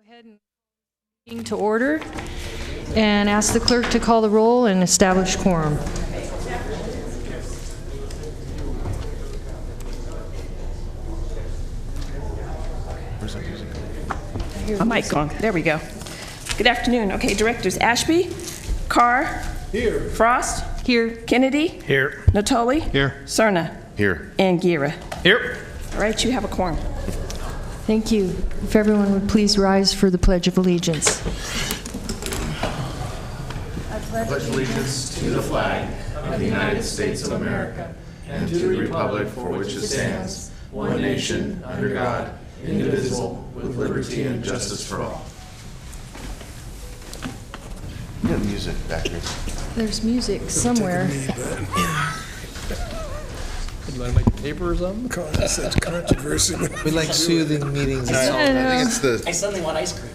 ahead and meeting to order and ask the clerk to call the roll and establish quorum. Where's that music? A mic on. There we go. Good afternoon. Okay, directors Ashby, Carr. Here. Frost. Here. Kennedy. Here. Natoli. Here. Cerna. Here. And Gira. Here. All right, you have a quorum. Thank you. If everyone would please rise for the Pledge of Allegiance. I pledge allegiance to the flag of the United States of America and to the republic for which it stands, one nation, under God, indivisible, with liberty and justice for all. You got music back here. There's music somewhere. You want to make a paper or something? Such controversy. We like soothing meetings. I know. It's the. I suddenly want ice cream.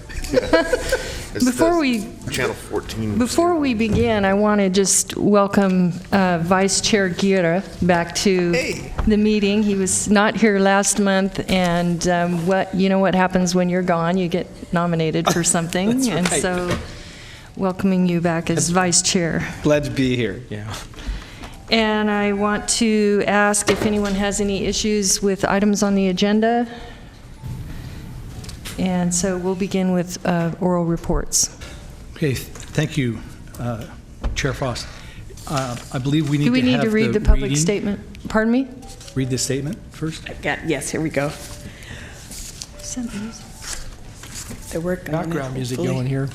It's Before the we- Channel 14. Before we begin, I want to just welcome Vice Chair Gira back to the meeting. He was not here last month, and what happens when you're gone? You get nominated for something, That's and right. so welcoming you back as Vice Chair. Glad to be here, yeah. And I want to ask if anyone has any issues with items on the agenda. And so we'll begin with oral reports. Okay, thank you, Chair Frost. I believe we need Do we to need have to read the the public reading. statement? Pardon me? Read the statement first. Yes, here we go. They're working on it, Background music hopefully. going here.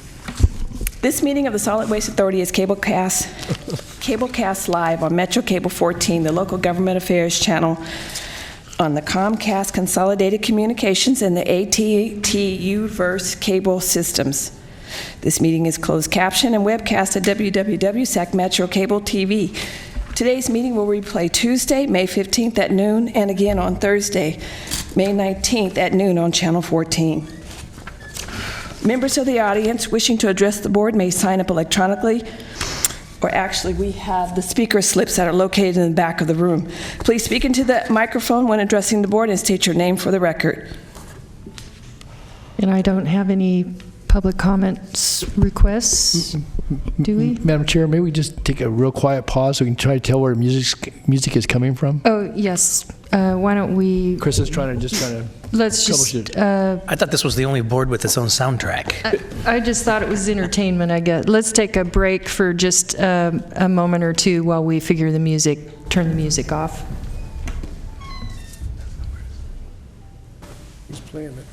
This meeting of the Solid Waste Authority is cablecast live on Metro Cable 14, the local government affairs channel, on the Comcast Consolidated Communications and the AT&T U-verse cable systems. This meeting is closed caption and webcast at www.sacmetro cable TV. Today's meeting will replay Tuesday, May 15th at noon, and again on Thursday, May 19th at noon on Channel 14. Members of the audience wishing to address the board may sign up electronically, or actually we have the speaker slips that are located in the back of the room. Please speak into the microphone when addressing the board and state your name for the record. And I don't have any public comments requests, do we? Madam Chair, maybe we just take a real quiet pause so we can try to tell where music is coming from. Oh, yes. Why don't we, Chris is trying to let's just, troubleshoot. I thought this was the only board with its own soundtrack. I just thought it was entertainment, I guess. Let's take a break for just a moment or two while we figure the music, turn the music off. Who's playing it?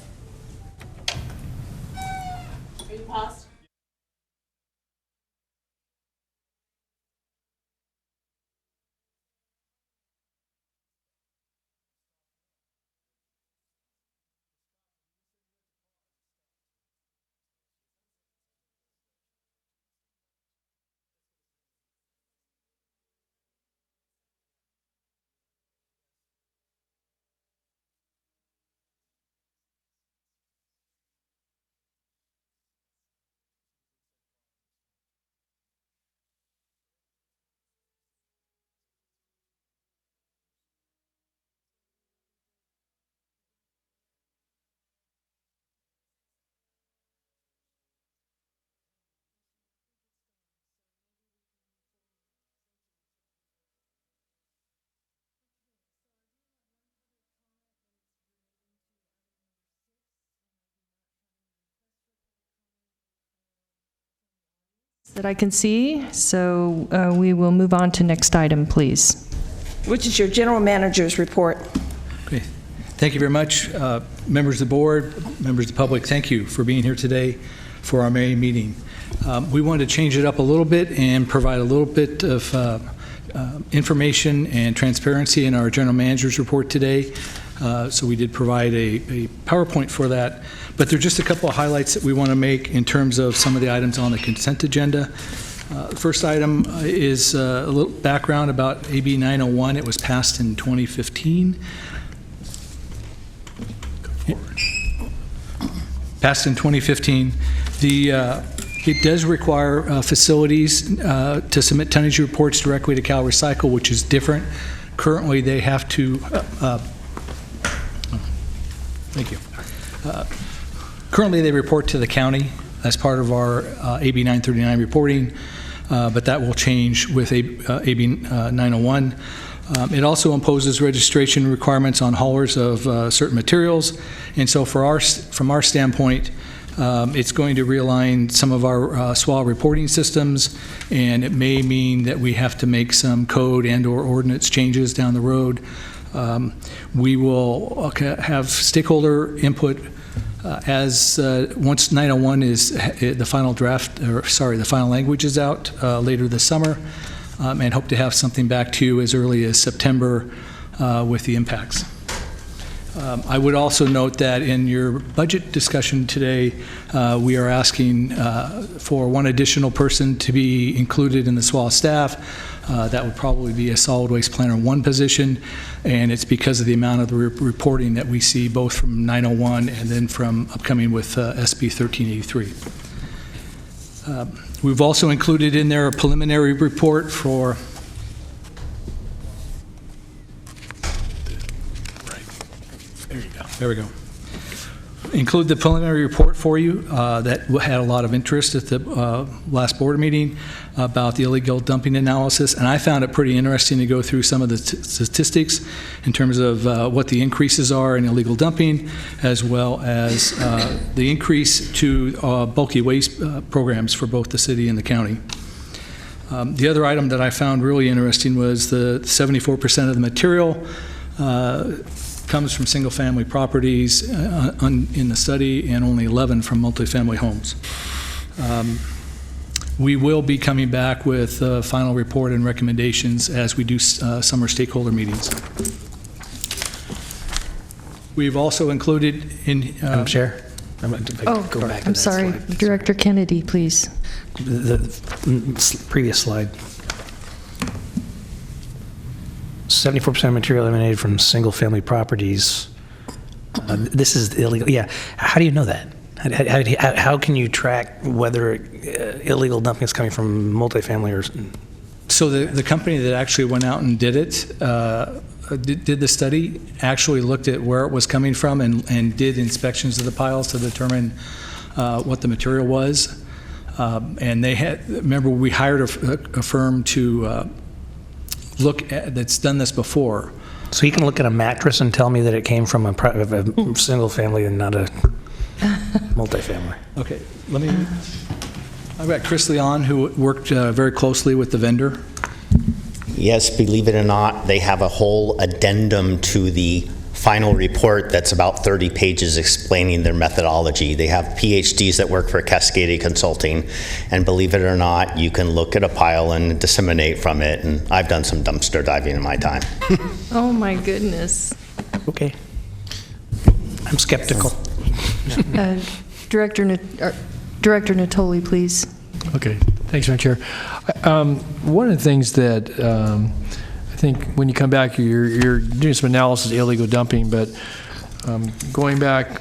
That I can see, so we will move on to next item, please. Which is your general manager's report. Okay. Thank you very much. Members of the board, members of the public, thank you for being here today for our May meeting. We wanted to change it up a little bit and provide a little bit of information and transparency in our general manager's report today. So we did provide a PowerPoint for that. But there are just a couple of highlights that we want to make in terms of some of the items on the consent agenda. The first item is a little background about AB 901. It was passed in 2015. Passed in 2015. It does require facilities to submit tonnage reports directly to Cal Recycle, which is different. Currently, they have to. Thank you. Currently, they report to the county as part of our AB 939 reporting, but that will change with AB 901. It also imposes registration requirements on haulers of certain materials, and so from our standpoint, it's going to realign some of our SWA reporting systems, and it may mean that we have to make some code and/or ordinance changes down the road. We will have stakeholder input once 901 is the final draft, the final language is out later this summer, and hope to have something back to you as early as September with the impacts. I would also note that in your budget discussion today, we are asking for one additional person to be included in the SWA staff. That would probably be a solid waste planner 1 position, and it's because of the amount of the reporting that we see both from 901 and then from upcoming with SB 1383. We've also included in there a preliminary report for There we go. Include the preliminary report for you that had a lot of interest at the last board meeting about the illegal dumping analysis, and I found it pretty interesting to go through some of the statistics in terms of what the increases are in illegal dumping, as well as the increase to bulky waste programs for both the city and the county. The other item that I found really interesting was the 74% of the material comes from single-family properties in the study, and only 11 from multifamily homes. We will be coming back with a final report and recommendations as we do summer stakeholder meetings. We've also included in... Madam Chair? Go back to I'm that sorry. slide. Director Kennedy, please. The previous slide. 74% of material emanated from single-family properties. This is illegal. Yeah. How do you know that? How can you track whether illegal dumping is coming from multifamily or? So the company that actually went out and did it, did the study, actually looked at where it was coming from and did inspections of the piles to determine what the material was. And they had, remember, we hired a firm to look at, that's done this before. So you can look at a mattress and tell me that it came from a single family and not a multifamily. Okay, I've got Chris Leon, who worked very closely with the vendor. Yes, believe it or not, they have a whole addendum to the final report that's about 30 pages explaining their methodology. They have PhDs that work for Cascadia Consulting, and believe it or not, you can look at a pile and disseminate from it, and I've done some dumpster diving in my time. Oh my goodness. Okay. I'm skeptical. Director Natoli, please. Okay, thanks, Madam Chair. One of the things that I think when you come back, you're doing some analysis of illegal dumping, but going back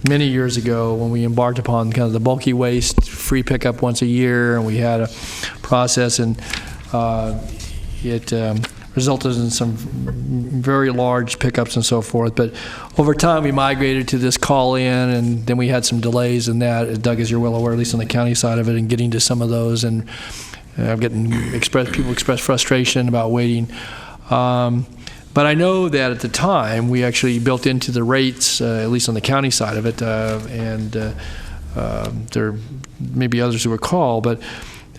many years ago when we embarked upon kind of the bulky waste free pickup once a year, and we had a process, and it resulted in some very large pickups and so forth. But over time, we migrated to this call-in, and then we had some delays in that, Doug, as you're well aware, at least on the county side of it, and getting to some of those, and I'm getting people express frustration about waiting. But I know that at the time, we actually built into the rates, at least on the county side of it, and there may be others who recall, but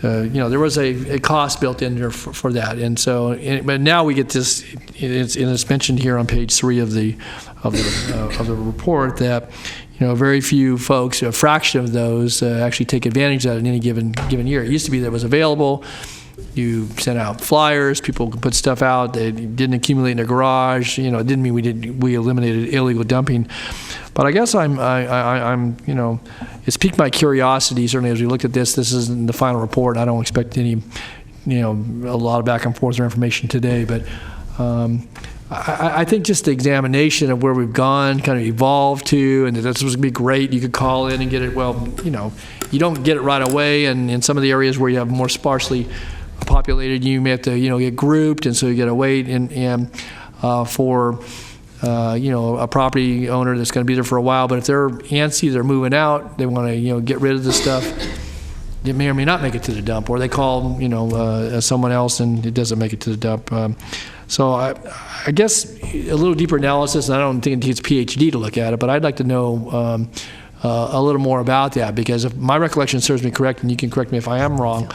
there was a cost built in there for that, and so. But now we get this. It's mentioned here on page 3 of the report that very few folks, a fraction of those, actually take advantage of that in any given year. It used to be that it was available. You sent out flyers. People could put stuff out. They didn't accumulate in their garage. It didn't mean we eliminated illegal dumping. But I guess it's piqued my curiosity, certainly as we looked at this. This isn't the final report. I don't expect any, a lot of back and forth or information today. But I think just the examination of where we've gone kind of evolved to, and this was going to be great. You could call in and get it. Well, you don't get it right away, and in some of the areas where you have more sparsely populated, you may have to, get grouped, and so you got to wait. And for a property owner that's going to be there for a while, but if they're antsy, they're moving out, they want to, get rid of the stuff, it may or may not make it to the dump, or they call, someone else and it doesn't make it to the dump. So I guess a little deeper analysis, and I don't think it needs a PhD to look at it, but I'd like to know a little more about that, because if my recollection serves me correct, and you can correct me if I am wrong,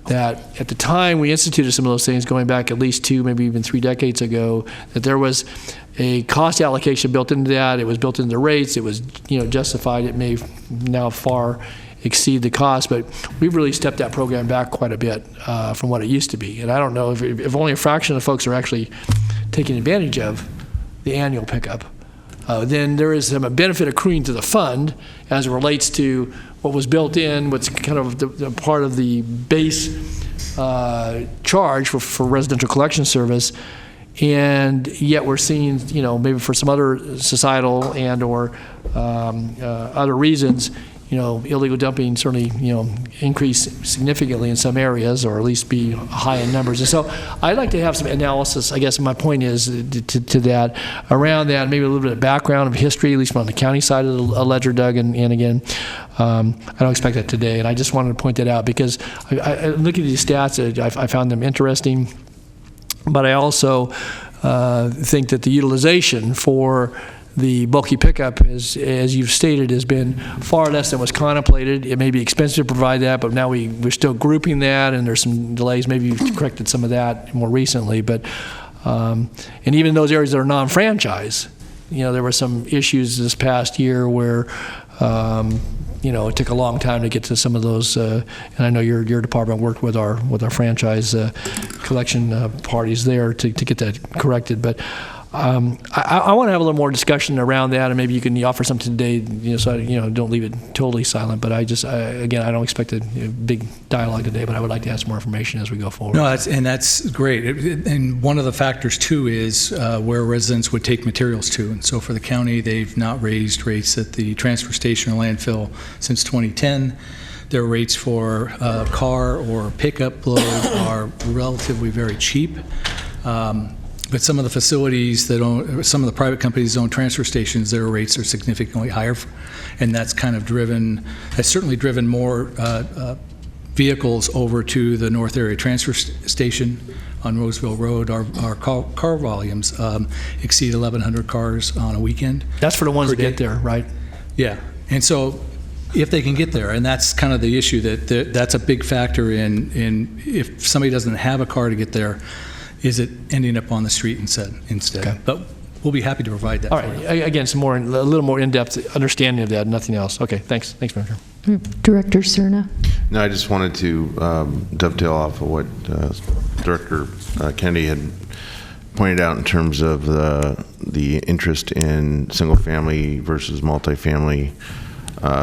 that at the time we instituted some of those things, going back at least 2, maybe even 3 decades ago, that there was a cost allocation built into that. It was built into the rates. It was, justified. It may now far exceed the cost, but we've really stepped that program back quite a bit from what it used to be. And I don't know if only a fraction of folks are actually taking advantage of the annual pickup. Then there is a benefit accruing to the fund as it relates to what was built in, what's kind of the part of the base charge for residential collection service. And yet we're seeing, maybe for some other societal and or other reasons, illegal dumping certainly, increase significantly in some areas, or at least be high in numbers. And so I'd like to have some analysis, I guess my point is, to that, around that, maybe a little bit of background of history, at least from the county side of the ledger, Doug, and again, I don't expect that today, and I just wanted to point that out, because I look at these stats, I found them interesting, but I also think that the utilization for the bulky pickup, as you've stated, has been far less than was contemplated. It may be expensive to provide that, but now we're still grouping that, and there's some delays. Maybe you've corrected some of that more recently. But and even those areas that are non-franchise, there were some issues this past year where it took a long time to get to some of those. And I know your department worked with our franchise collection parties there to get that corrected, but. I want to have a little more discussion around that, and maybe you can offer something today, so don't leave it totally silent. But I don't expect a big dialogue today, but I would like to have some more information as we go forward. No, that's great. And one of the factors too is where residents would take materials to. And so for the county, they've not raised rates at the transfer station or landfill since 2010. Their rates for car or pickup load are relatively very cheap. But some of the facilities some of the private companies that own transfer stations, their rates are significantly higher, and that's certainly driven more vehicles over to the North Area Transfer Station on Roseville Road. Our car volumes exceed 1,100 cars on a weekend. That's for the ones that get there, right? Yeah, and so if they can get there, and that's kind of the issue, that's a big factor in if somebody doesn't have a car to get there, is it ending up on the street instead? Okay. But we'll be happy to provide that. All right. Again, a little more in-depth understanding of that, nothing else. Okay, thanks, Manager. Director Cerna. No, I just wanted to dovetail off of what Director Kennedy had pointed out in terms of the interest in single-family versus multifamily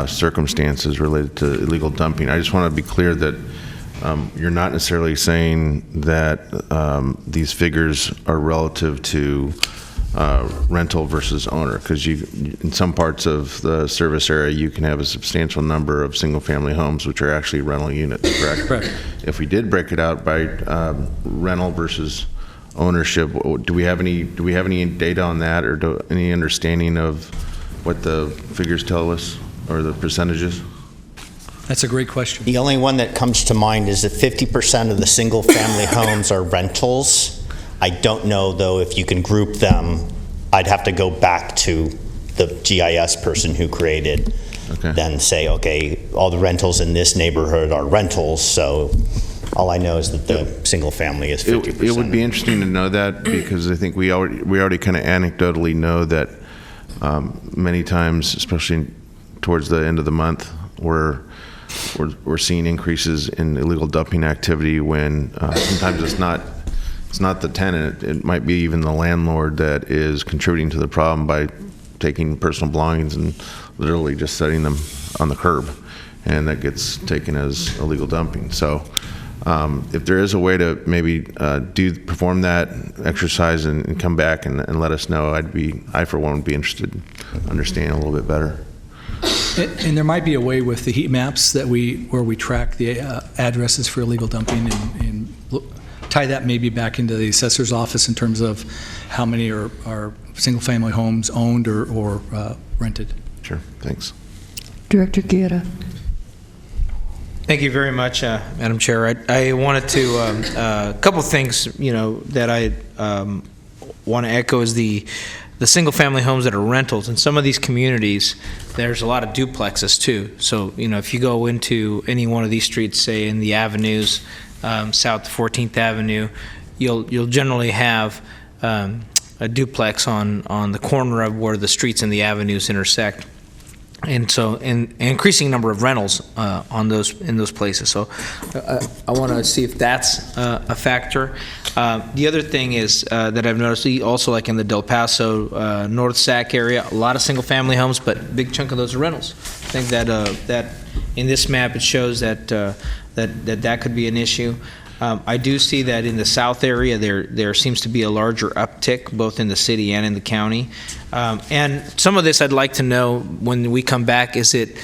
circumstances related to illegal dumping. I just want to be clear that you're not necessarily saying that these figures are relative to rental versus owner, because in some parts of the service area you can have a substantial number of single-family homes which are actually rental units, correct? Correct. If we did break it out by rental versus ownership, do we have any data on that, or any understanding of what the figures tell us, or the percentages? That's a great question. The only one that comes to mind is that 50% of the single-family homes are rentals. I don't know, though, if you can group them. I'd have to go back to the GIS person who created, then say, okay, all the rentals in this neighborhood are rentals, so all I know is that the single-family is 50%. It would be interesting to know that, because I think we already kind of anecdotally know that many times, especially towards the end of the month, we're seeing increases in illegal dumping activity when sometimes it's not the tenant, it might be even the landlord that is contributing to the problem by taking personal belongings and literally just setting them on the curb, and that gets taken as illegal dumping. So if there is a way to maybe perform that exercise and come back and let us know, I for one would be interested in understanding a little bit better. And there might be a way with the heat maps where we track the addresses for illegal dumping and tie that maybe back into the assessor's office in terms of how many are single-family homes owned or rented. Sure, thanks. Director Guerra. Thank you very much, Madam Chair. I wanted to, a couple things, that I want to echo is the single-family homes that are rentals. In some of these communities, there's a lot of duplexes too. So, if you go into any one of these streets, say in the avenues, south 14th Avenue, you'll generally have a duplex on the corner of where the streets and the avenues intersect. And so, an increasing number of rentals in those places. So, I want to see if that's a factor. The other thing is that I've noticed, also like in the Del Paso, North Sac area, a lot of single-family homes, but a big chunk of those are rentals. I think that in this map it shows that that could be an issue. I do see that in the south area there seems to be a larger uptick both in the city and in the county. And some of this I'd like to know when we come back, is it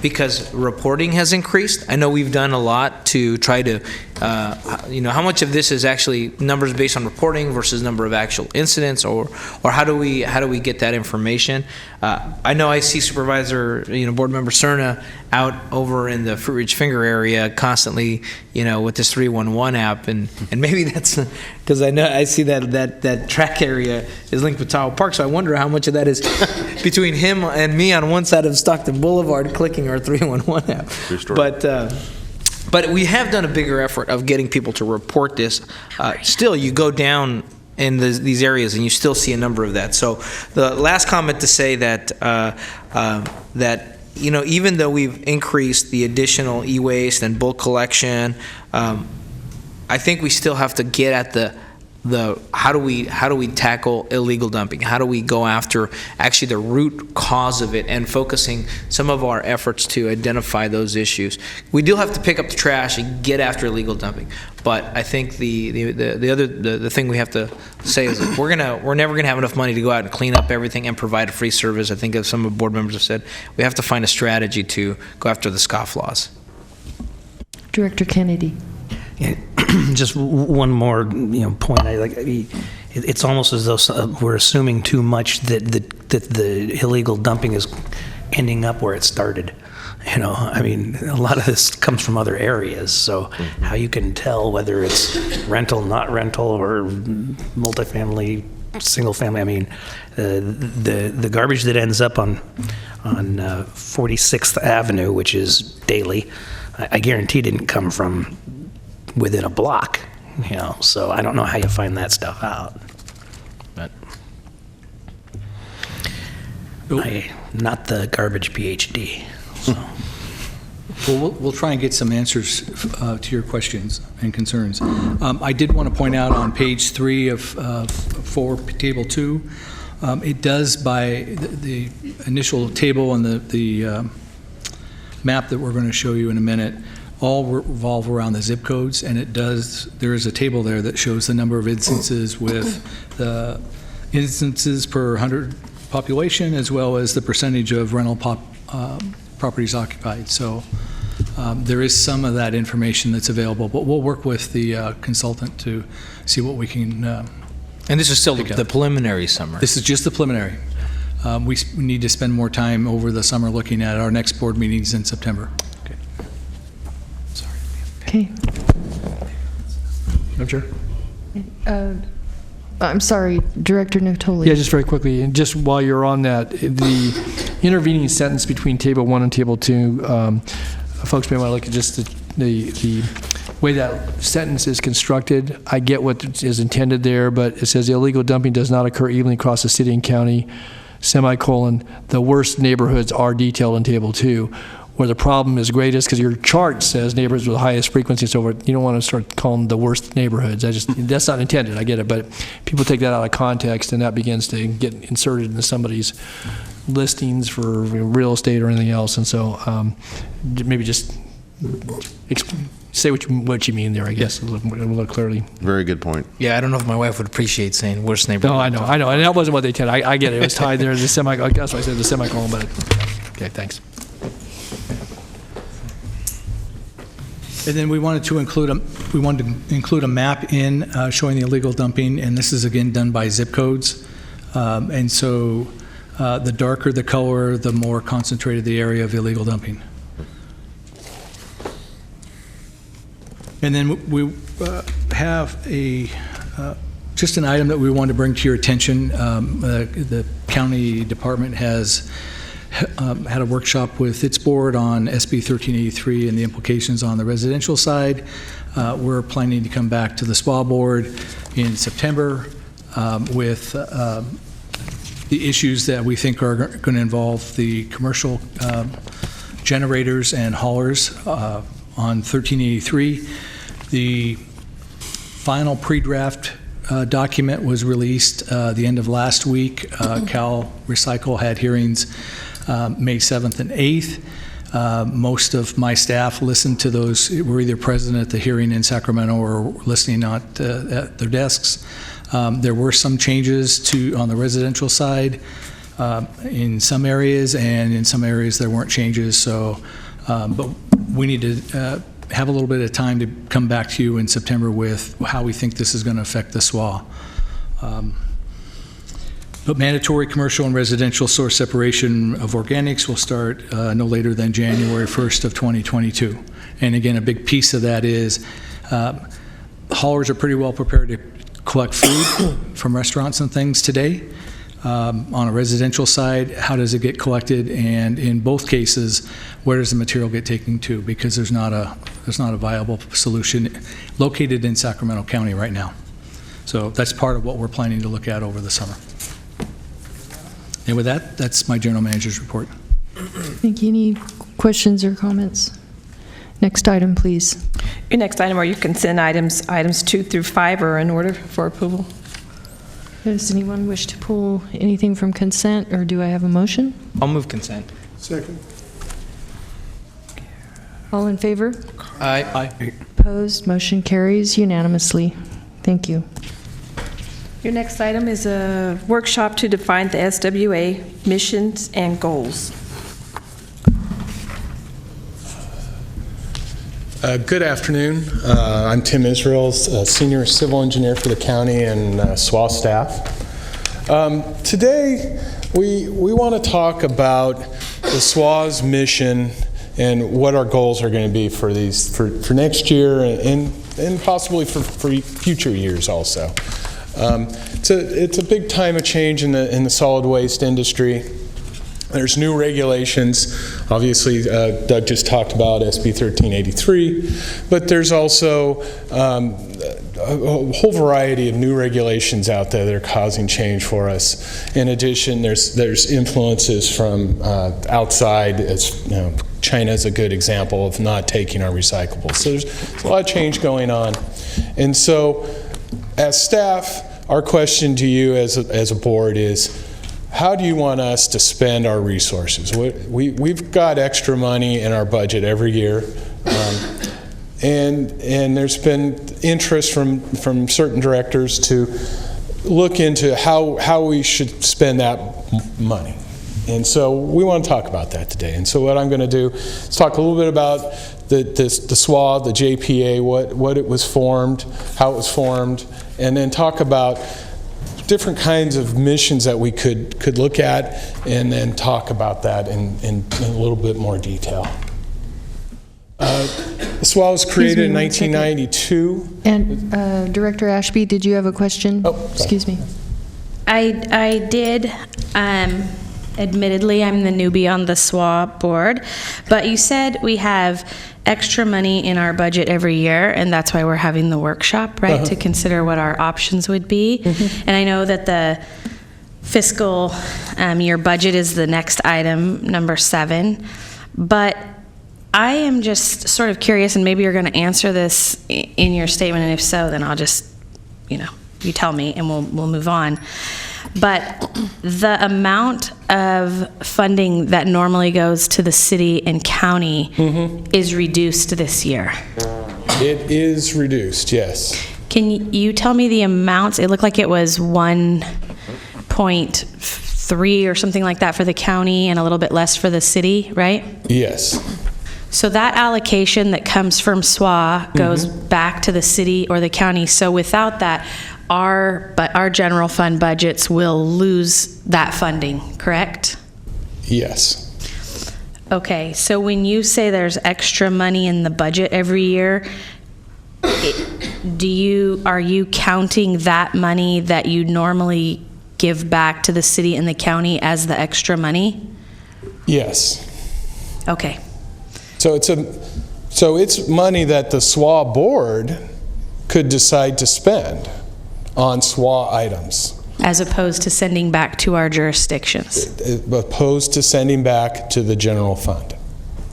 because reporting has increased? I know we've done a lot to try to, how much of this is actually numbers based on reporting versus number of actual incidents, or how do we get that information? I know I see Supervisor, Board Member Cerna out over in the Fruit Ridge Finger area constantly, with this 311 app, and maybe that's because I know I see that track area is linked with Tahoe Park, so I wonder how much of that is between him and me on one side of Stockton Boulevard clicking our 311 app. But we have done a bigger effort of getting people to report this. Still, you go down in these areas and you still see a number of that. So the last comment to say that even though we've increased the additional e-waste and bulk collection, I think we still have to get at the how do we tackle illegal dumping? How do we go after actually the root cause of it and focusing some of our efforts to identify those issues? We do have to pick up the trash and get after illegal dumping, but I think the thing we have to say is that we're never gonna have enough money to go out and clean up everything and provide a free service. I think as some of the board members have said, we have to find a strategy to go after the scofflaws. Director Kennedy. Yeah, just one more point. It's almost as though we're assuming too much that the illegal dumping is ending up where it started. A lot of this comes from other areas, so how you can tell whether it's rental, not rental, or multifamily, single family. The garbage that ends up on 46th Avenue, which is daily, I guarantee didn't come from within a block, so I don't know how you find that stuff out. But I'm not the garbage PhD. So. Well, we'll try and get some answers to your questions and concerns. I did want to point out on page 3 of 4, table 2, it does by the initial table on the map that we're going to show you in a minute, all revolve around the zip codes, and there is a table there that shows the number of instances with the instances per 100 population, as well as the percentage of rental properties occupied. So there is some of that information that's available, but we'll work with the consultant to see what we can And this is still the preliminary summary. This is just the preliminary. We need to spend more time over the summer looking at our next board meetings in September. Okay. Madam Chair? I'm sorry, Director Natoli. Yeah, just very quickly, and just while you're on that, the intervening sentence between Table 1 and Table 2, folks may want to look at just the way that sentence is constructed. I get what is intended there, but it says illegal dumping does not occur evenly across the city and county, semicolon, the worst neighborhoods are detailed in Table 2. Where the problem is greatest, because your chart says neighborhoods with the highest frequency and so forth. You don't want to start calling them the worst neighborhoods. That's not intended. I get it, but people take that out of context, and that begins to get inserted into somebody's listings for real estate or anything else. And so maybe just say what you mean there. I guess a little clearly. Very good point. Yeah, I don't know if my wife would appreciate saying worst neighborhood. No, I know, and that wasn't what they intended. I get it. It was tied there to the semicolon. That's why I said the semicolon. But okay, thanks. And then we wanted to include a map in showing the illegal dumping, and this is again done by zip codes. And so the darker the color, the more concentrated the area of illegal dumping. And then we have just an item that we want to bring to your attention. The county department has had a workshop with its board on SB 1383 and the implications on the residential side. We're planning to come back to the SPA board in September with the issues that we think are going to involve the commercial generators and haulers on 1383. The final pre-draft document was released the end of last week. Cal Recycle had hearings May 7th and 8th. Most of my staff listened to those, were either present at the hearing in Sacramento or listening at their desks. There were some changes on the residential side in some areas, and in some areas there weren't changes. So, but we need to have a little bit of time to come back to you in September with how we think this is going to affect the SWA. But mandatory commercial and residential source separation of organics will start no later than January 1st of 2022. And again, a big piece of that is haulers are pretty well prepared to collect food from restaurants and things today. On a residential side, how does it get collected? And in both cases, where does the material get taken to? Because there's not a viable solution located in Sacramento County right now. So that's part of what we're planning to look at over the summer. And with that, that's my general manager's report. Thank you. Any questions or comments? Next item, please. Your next item are your consent items. Items 2 through 5 are in order for approval. Does anyone wish to pull anything from consent, or do I have a motion? I'll move consent. Second. All in favor? Aye. Opposed? Motion carries unanimously. Thank you. Your next item is a workshop to define the SWA missions and goals. Good afternoon. I'm Tim Israel, Senior Civil Engineer for the county and SWA staff. Today, we want to talk about the SWA's mission and what our goals are going to be for next year and possibly for future years also. It's a big time of change in the solid waste industry. There's new regulations. Obviously, Doug just talked about SB 1383, but there's also a whole variety of new regulations out there that are causing change for us. In addition, there's influences from outside. As you know, China is a good example of not taking our recyclables. So there's a lot of change going on, and so as staff, our question to you as a board is, how do you want us to spend our resources? We've got extra money in our budget every year, and there's been interest from certain directors to look into how we should spend that money. And so we want to talk about that today. And so what I'm going to do is talk a little bit about the SWA, the JPA, what it was formed, how it was formed, and then talk about different kinds of missions that we could look at, and then talk about that in a little bit more detail. The SWA was created in 1992. And Director Ashby, did you have a question? Oh, excuse me. I did. Admittedly, I'm the newbie on the SWA board, but you said we have extra money in our budget every year, and that's why we're having the workshop, right, to consider what our options would be. And I know that the fiscal year budget is the next item, number 7, but I am just sort of curious, and maybe you're going to answer this in your statement, and if so, then I'll just, you tell me, and we'll move on. But the amount of funding that normally goes to the city and county is reduced this year. It is reduced, yes. Can you tell me the amounts? It looked like it was 1.3 or something like that for the county and a little bit less for the city, right? Yes. So that allocation that comes from SWA goes back to the city or the county. So without that, our general fund budgets will lose that funding, correct? Yes. Okay, so when you say there's extra money in the budget every year, are you counting that money that you normally give back to the city and the county as the extra money? Yes. Okay. So it's money that the SWA board could decide to spend on SWA items. As opposed to sending back to our jurisdictions. Opposed to sending back to the general fund.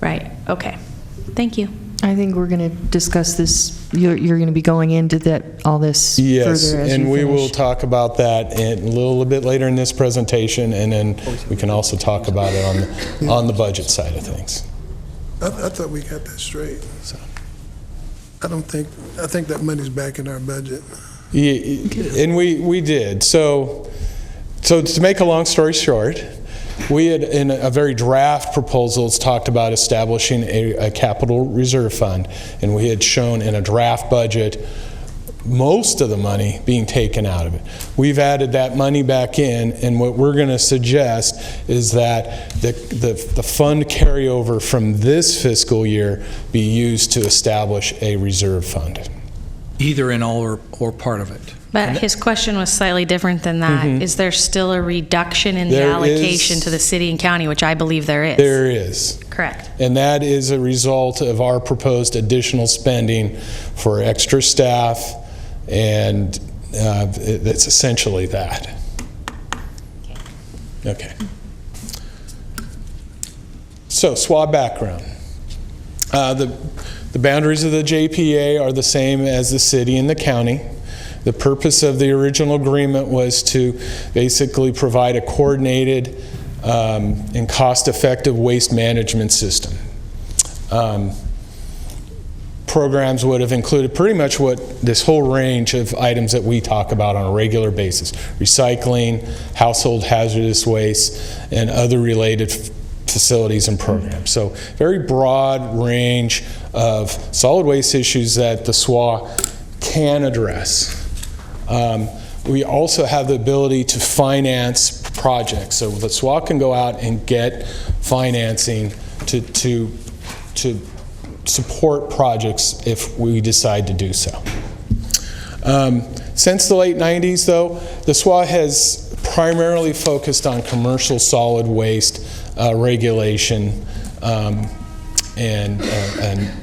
Right, okay. Thank you. I think we're going to discuss this. You're going to be going into all this Yes, further as and we will finish. talk about that a little bit later in this presentation, and then we can also talk about it on the budget side of things. I thought we got that straight. So I think that money's back in our budget. Yeah, and we did. So to make a long story short, we had, in a very draft proposal, it's talked about establishing a capital reserve fund, and we had shown in a draft budget most of the money being taken out of it. We've added that money back in, and what we're going to suggest is that the fund carryover from this fiscal year be used to establish a reserve fund. Either in all or part of it. But his question was slightly different than that. Is there still a reduction in the There allocation is. to the city and county, which I believe there is? There is. Correct. And that is a result of our proposed additional spending for extra staff, and it's essentially that. Okay. So, SWA background. The boundaries of the JPA are the same as the city and the county. The purpose of the original agreement was to basically provide a coordinated and cost-effective waste management system. Programs would have included pretty much this whole range of items that we talk about on a regular basis: recycling, household hazardous waste, and other related facilities and programs. So very broad range of solid waste issues that the SWA can address. We also have the ability to finance projects. So the SWA can go out and get financing to support projects if we decide to do so. Since the late 90s, though, the SWA has primarily focused on commercial solid waste regulation and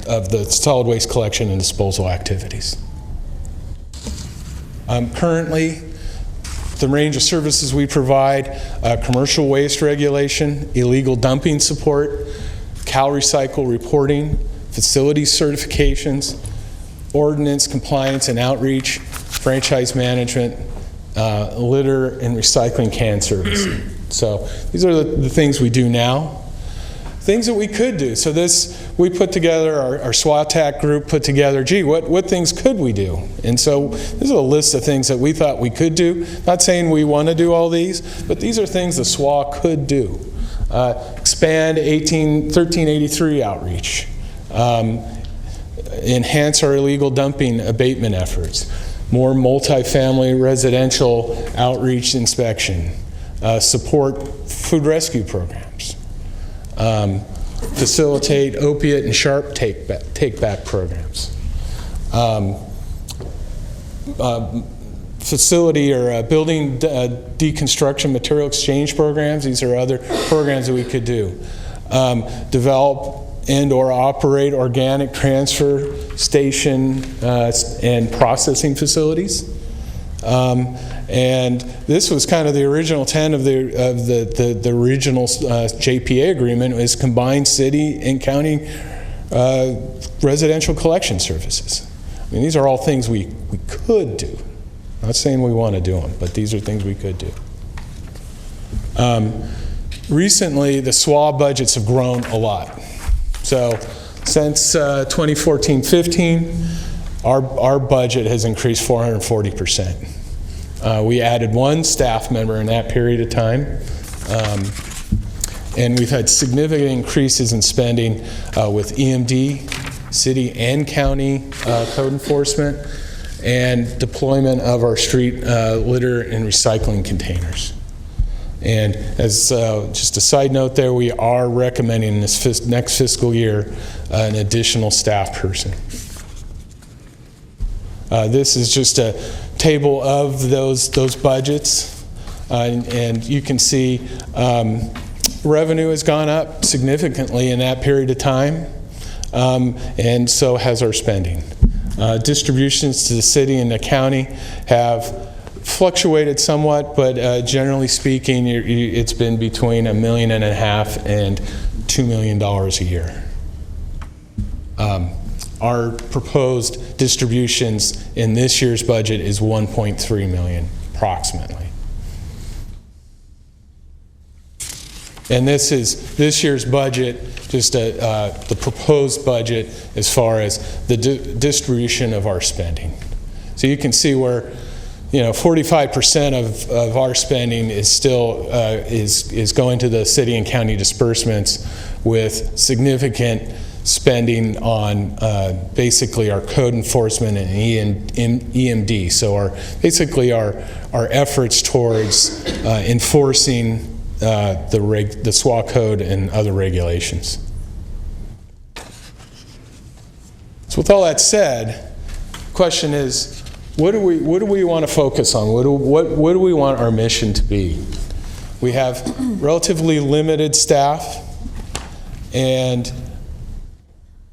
of the solid waste collection and disposal activities. Currently, the range of services we provide: commercial waste regulation, illegal dumping support, CalRecycle reporting, facilities certifications, ordinance compliance and outreach, franchise management, litter and recycling can services. So these are the things we do now. Things that we could do. So we put together, our SWATAC group put together, what things could we do? And so this is a list of things that we thought we could do. Not saying we want to do all these, but these are things the SWA could do. Expand 1383 outreach. Enhance our illegal dumping abatement efforts. More multifamily residential outreach inspection. Support food rescue programs. Facilitate opiate and sharp take-back programs. Facility or building deconstruction material exchange programs. These are other programs that we could do. Develop and or operate organic transfer station and processing facilities. And this was kind of the original intent of the original JPA agreement, was combined city and county residential collection services. I mean, these are all things we could do. I'm not saying we want to do them, but these are things we could do. Recently, the SWA budgets have grown a lot. So since 2014-15, our budget has increased 440%. We added one staff member in that period of time. And we've had significant increases in spending with EMD, city and county code enforcement, and deployment of our street litter and recycling containers. And as just a side note there, we are recommending this next fiscal year an additional staff person. This is just a table of those budgets, and you can see revenue has gone up significantly in that period of time, and so has our spending. Distributions to the city and the county have fluctuated somewhat, but generally speaking, it's been between $1.5 million and $2 million a year. Our proposed distributions in this year's budget is $1.3 million, approximately. And this is this year's budget, just the proposed budget as far as the distribution of our spending. So you can see where 45% of our spending is still is going to the city and county disbursements, with significant spending on basically our code enforcement and EMD. So basically our efforts towards enforcing the SWA code and other regulations. So with all that said, the question is, what do we want to focus on? What do we want our mission to be? We have relatively limited staff, and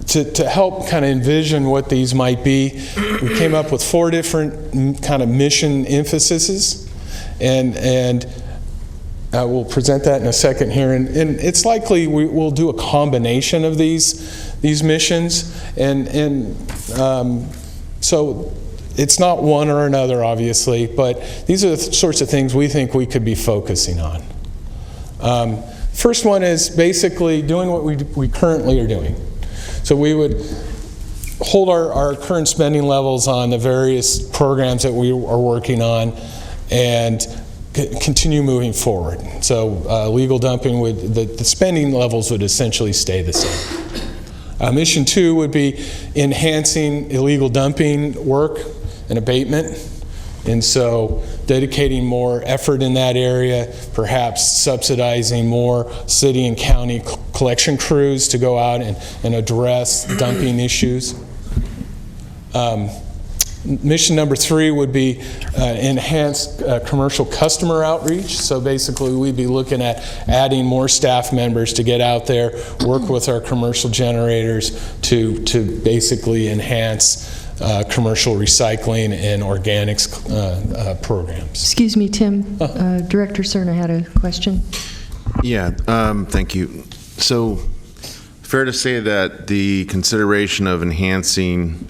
to help kind of envision what these might be, we came up with 4 different kind of mission emphases, and we'll present that in a second here. And it's likely we'll do a combination of these missions, and so it's not one or another, obviously, but these are the sorts of things we think we could be focusing on. First one is basically doing what we currently are doing. So we would hold our current spending levels on the various programs that we are working on and continue moving forward. So legal dumping, the spending levels would essentially stay the same. Mission 2 would be enhancing illegal dumping work and abatement. And so dedicating more effort in that area, perhaps subsidizing more city and county collection crews to go out and address dumping issues. Mission number 3 would be enhanced commercial customer outreach. So basically we'd be looking at adding more staff members to get out there, work with our commercial generators to basically enhance commercial recycling and organics programs. Excuse me, Tim. Director Cerna had a question. Yeah, thank you. So fair to say that the consideration of enhancing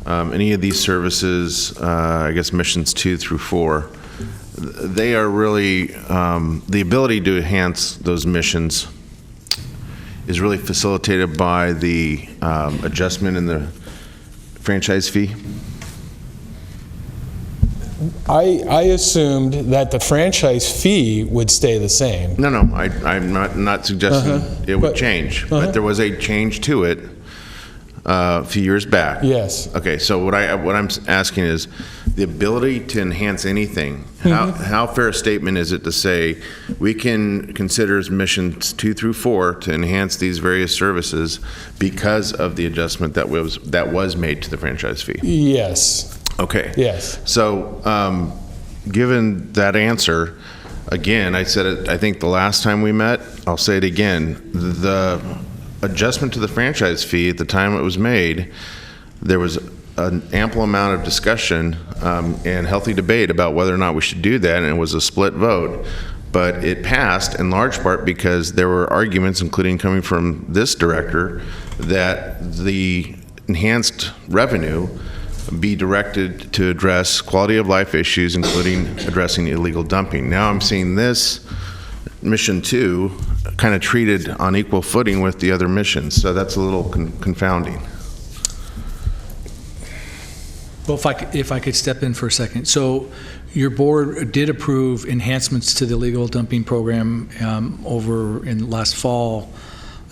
any of these services, I guess missions 2 through 4, they are really, the ability to enhance those missions is really facilitated by the adjustment in the franchise fee? I assumed that the franchise fee would stay the same. No, I'm not suggesting it would change, but there was a change to it a few years back. Yes. Okay, so what I'm asking is the ability to enhance anything. How fair a statement is it to say we can consider missions 2 through 4 to enhance these various services because of the adjustment that was made to the franchise fee? Yes. Okay. Yes. So, given that answer, again, I said it, I think the last time we met, I'll say it again, the adjustment to the franchise fee at the time it was made, there was an ample amount of discussion and healthy debate about whether or not we should do that, and it was a split vote. But it passed in large part because there were arguments, including coming from this director, that the enhanced revenue be directed to address quality of life issues, including addressing illegal dumping. Now I'm seeing this mission 2 kind of treated on equal footing with the other missions, so that's a little confounding. Well, if I could step in for a second. So Your board did approve enhancements to the illegal dumping program over in last fall,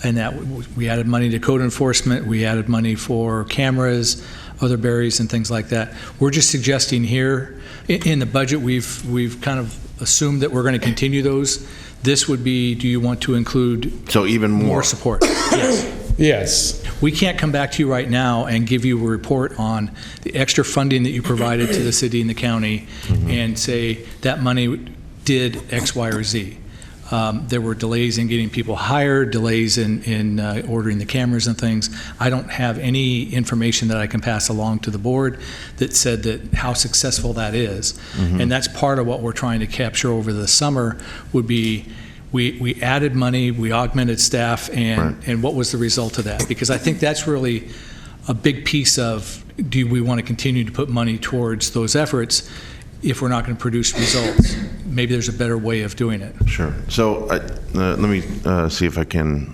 and that we added money to code enforcement, we added money for cameras, other barriers and things like that. We're just suggesting here, in the budget, we've kind of assumed that we're going to continue those. This would be, do you want to include So even more support? Yes. Yes. We can't come back to you right now and give you a report on the extra funding that you provided to the city and the county and say that money did X, Y, or Z. There were delays in getting people hired, delays in ordering the cameras and things. I don't have any information that I can pass along to the board that said that how successful that is. And that's part of what we're trying to capture over the summer would be we added money, we augmented staff, and what was the result of that? Because I think that's really a big piece of, do we want to continue to put money towards those efforts if we're not going to produce results? Maybe there's a better way of doing it. Sure. So let me see if I can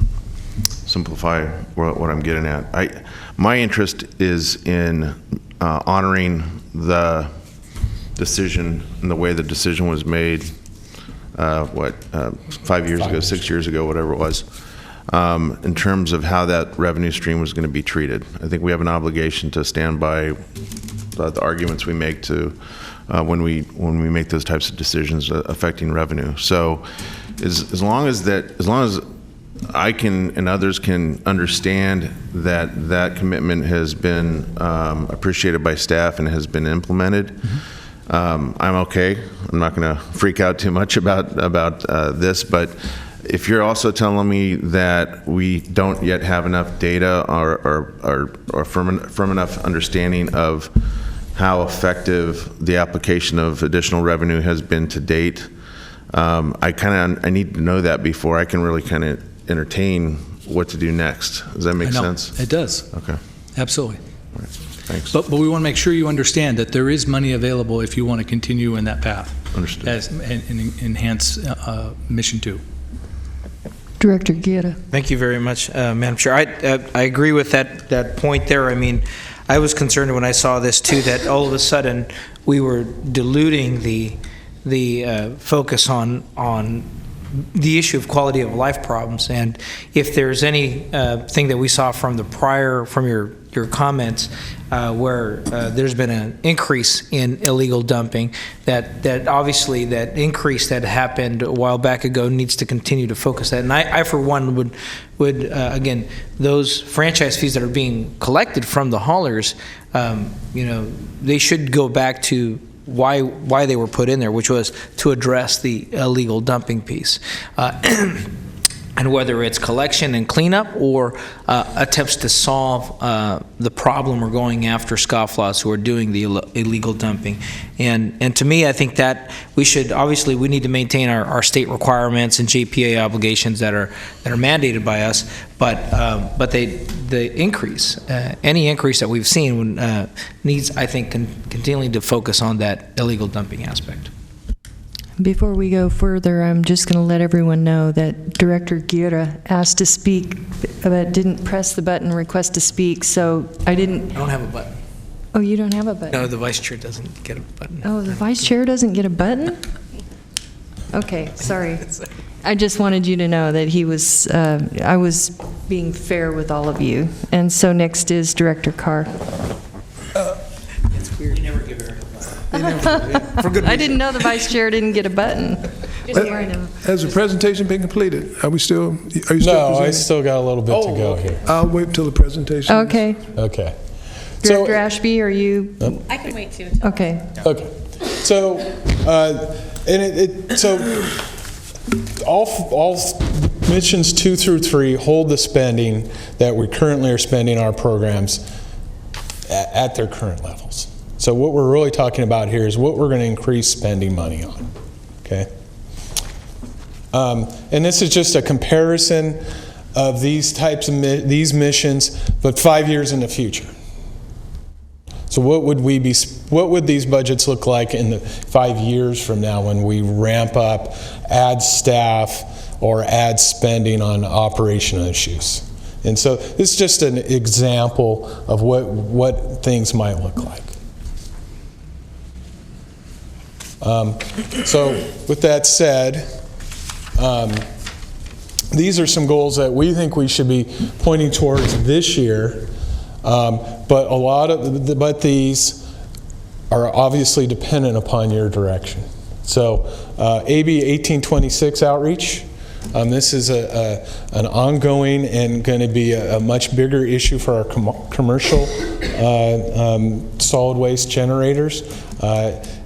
simplify what I'm getting at. My interest is in honoring the decision and the way the decision was made, 5 years ago, 6 years ago, whatever it was, in terms of how that revenue stream was going to be treated. I think we have an obligation to stand by the arguments we make to when we make those types of decisions affecting revenue. So as long as I can and others can understand that commitment has been appreciated by staff and has been implemented, I'm okay. I'm not going to freak out too much about this, but if you're also telling me that we don't yet have enough data or firm enough understanding of how effective the application of additional revenue has been to date, I need to know that before I can really kind of entertain what to do next. Does that make sense? It does. Okay. Absolutely. All right. Thanks. But we want to make sure you understand that there is money available if you want to continue in that path. Understood. And enhance Mission 2. Director Guerra. Thank you very much, Madam Chair. I agree with that point there. I mean, I was concerned when I saw this too, that all of a sudden we were diluting the focus on the issue of quality of life problems. And if there's any thing that we saw from your comments where there's been an increase in illegal dumping, that obviously that increase that happened a while back ago needs to continue to focus that. And I for one would again, those franchise fees that are being collected from the haulers, they should go back to why they were put in there, which was to address the illegal dumping piece. And whether it's collection and cleanup or attempts to solve the problem or going after scofflaws who are doing the illegal dumping. And to me, I think that we need to maintain our state requirements and JPA obligations that are mandated by us, but the increase, any increase that we've seen needs, I think, continually to focus on that illegal dumping aspect. Before we go further, I'm just going to let everyone know that Director Guerra asked to speak, but didn't press the button request to speak, so I don't have a button. Oh, you don't have a button? No, the vice chair doesn't get a button. Oh, the vice chair doesn't get a button? Okay, sorry. I just wanted you to know that I was being fair with all of you. And so next is Director Carr. It's weird. You never give her a button. I didn't know the vice chair didn't get a button. Has the presentation been completed? Are you still No, presenting? I still got a little bit to go here. I'll wait till the presentation. Okay. Okay. Director Ashby, are you? I can wait too. Okay. Okay. So, all missions 2 through 3 hold the spending that we currently are spending on our programs at their current levels. So what we're really talking about here is what we're going to increase spending money on. Okay. And this is just a comparison of these types of these missions, but 5 years in the future. So what would these budgets look like in the 5 years from now when we ramp up, add staff, or add spending on operational issues? And so this is just an example of what things might look like. So with that said, these are some goals that we think we should be pointing towards this year, but these are obviously dependent upon your direction. So AB 1826 outreach. This is an ongoing and going to be a much bigger issue for our commercial solid waste generators.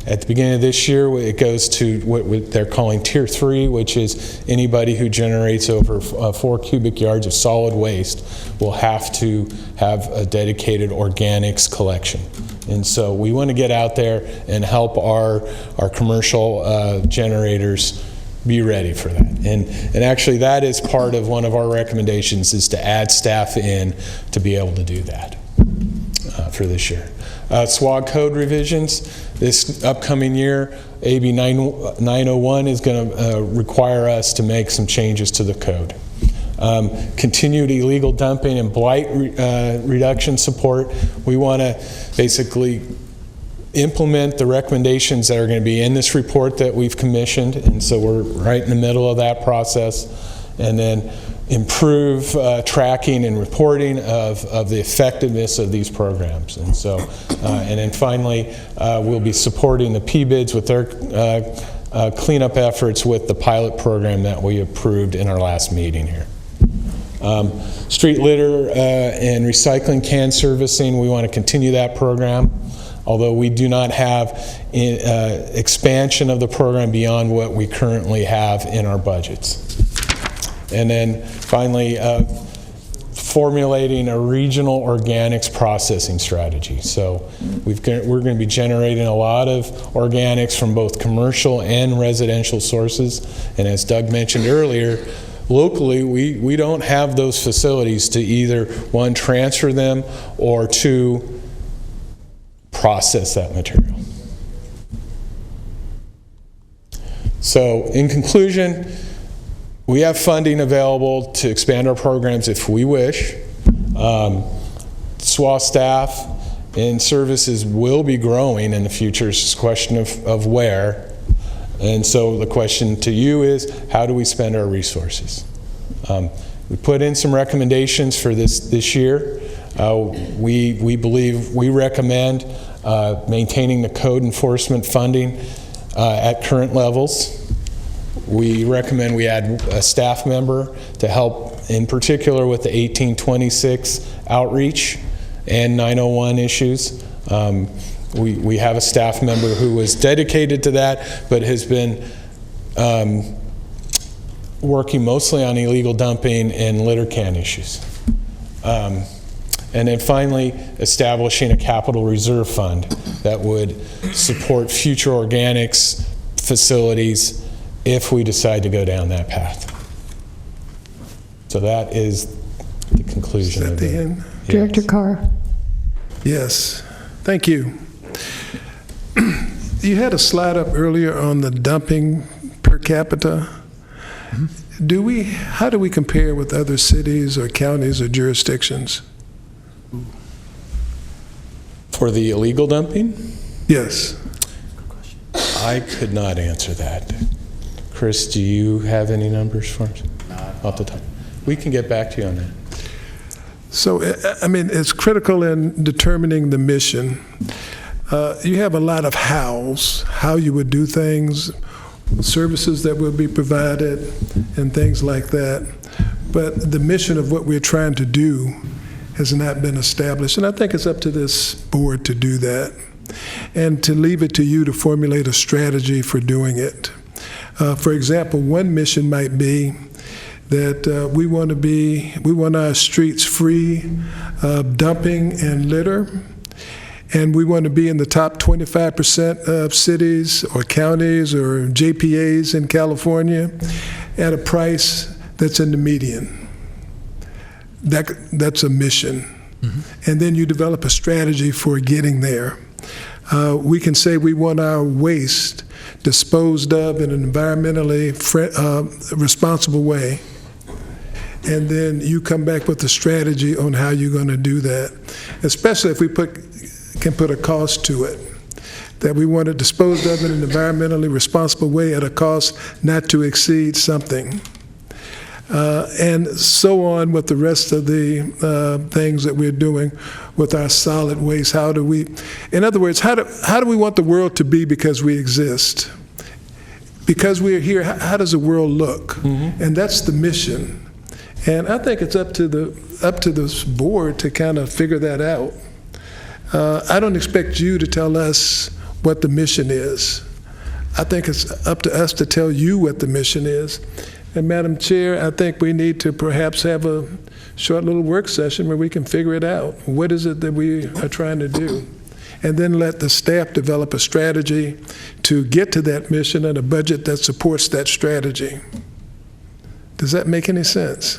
At the beginning of this year, it goes to what they're calling Tier 3, which is anybody who generates over 4 cubic yards of solid waste will have to have a dedicated organics collection. And so we want to get out there and help our commercial generators be ready for that. And actually that is part of one of our recommendations, is to add staff in to be able to do that for this year. SWOG code revisions. This upcoming year, AB 901 is going to require us to make some changes to the code. Continued illegal dumping and blight reduction support. We want to basically implement the recommendations that are going to be in this report that we've commissioned, and so we're right in the middle of that process. And then improve tracking and reporting of the effectiveness of these programs. And so, and then finally, we'll be supporting the PBIDs with their cleanup efforts with the pilot program that we approved in our last meeting here. Street litter and recycling can servicing, we want to continue that program, although we do not have expansion of the program beyond what we currently have in our budgets. And then finally, formulating a regional organics processing strategy. So we're going to be generating a lot of organics from both commercial and residential sources. And as Doug mentioned earlier, locally we don't have those facilities to either, one, transfer them, or two, process that material. So in conclusion, we have funding available to expand our programs if we wish. SWA staff and services will be growing in the future. It's just a question of where. And so the question to you is, how do we spend our resources? We put in some recommendations for this year. We recommend maintaining the code enforcement funding at current levels. We recommend we add a staff member to help, in particular, with the 1826 outreach and 901 issues. We have a staff member who was dedicated to that, but has been working mostly on illegal dumping and litter can issues. And then finally, establishing a capital reserve fund that would support future organics facilities if we decide to go down that path. So that is the conclusion of the it. end? Yes. Director Carr. Yes, thank you. You had a slide up earlier on the dumping per capita. How do we compare with other cities or counties or jurisdictions? For the illegal dumping? Yes. I could not answer that. Chris, do you have any numbers for us? Off the top. We can get back to you on that. So, I mean, it's critical in determining the mission. You have a lot of hows, how you would do things, services that will be provided, and things like that. But the mission of what we're trying to do has not been established. And I think it's up to this board to do that, and to leave it to you to formulate a strategy for doing it. For example, one mission might be that we want our streets free of dumping and litter, and we want to be in the top 25% of cities or counties or JPAs in California at a price that's in the median. That's a mission. Mm-hmm. And then you develop a strategy for getting there. We can say we want our waste disposed of in an environmentally responsible way. And then you come back with a strategy on how you're going to do that, especially if we can put a cost to it. that we want to dispose of it in an environmentally responsible way at a cost not to exceed something. And so on with the rest of the things that we're doing with our solid waste. How do we, in other words, how do we want the world to be because we exist? Because we're here, how does the world look? And that's the mission. And I think it's up to this board to kind of figure that out. I don't expect you to tell us what the mission is. I think it's up to us to tell you what the mission is. And Madam Chair, I think we need to perhaps have a short little work session where we can figure it out. What is it that we are trying to do? And then let the staff develop a strategy to get to that mission and a budget that supports that strategy. Does that make any sense?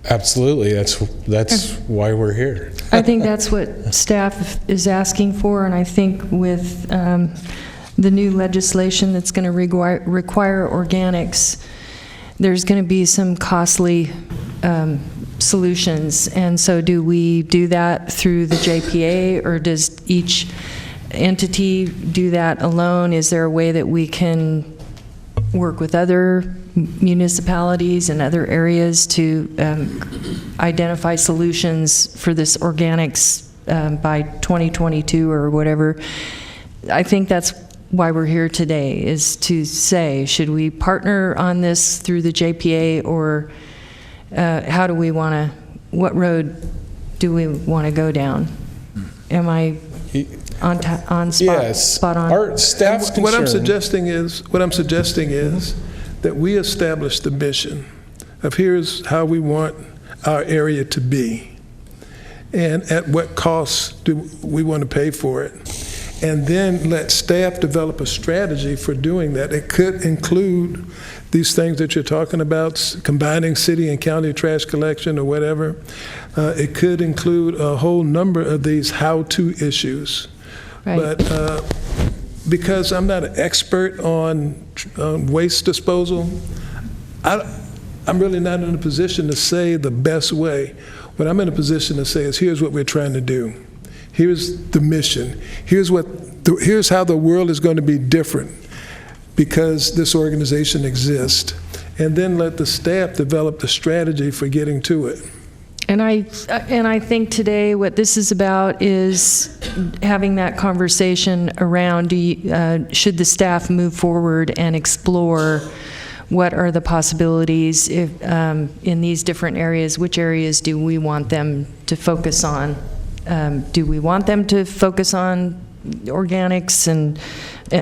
Absolutely. That's why we're here. I think that's what staff is asking for, and I think with the new legislation that's going to require organics, there's going to be some costly solutions. And so do we do that through the JPA, or does each entity do that alone? Is there a way that we can work with other municipalities and other areas to identify solutions for this organics by 2022 or whatever? I think that's why we're here today, is to say, should we partner on this through the JPA, or how do we want to, what road do we want to go down? Am I on spot? Yes. Spot on? Our staff's concern. What I'm suggesting is that we establish the mission of here's how we want our area to be, and at what cost do we want to pay for it. And then let staff develop a strategy for doing that. It could include these things that you're talking about, combining city and county trash collection or whatever. It could include a whole number of these how-to issues. Right. But because I'm not an expert on waste disposal, I'm really not in a position to say the best way. What I'm in a position to say is, here's what we're trying to do. Here's the mission. Here's how the world is going to be different because this organization exists. And then let the staff develop the strategy for getting to it. And I think today what this is about is having that conversation around, should the staff move forward and explore what are the possibilities if, in these different areas? Which areas do we want them to focus on? Do we want them to focus on organics and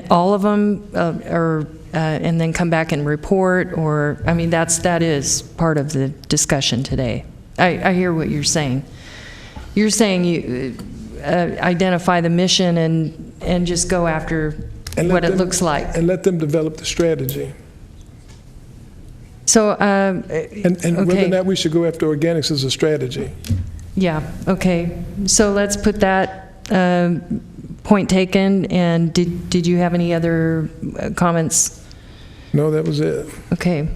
all of them, and then come back and report? Or, I mean, that is part of the discussion today. I hear what you're saying. You're saying you identify the mission and just go after what it looks like. And let them develop the strategy. So, and okay. Whether or not we should go after organics is a strategy. Yeah, okay. So let's put that point taken. And did you have any other comments? No, that was it. Okay.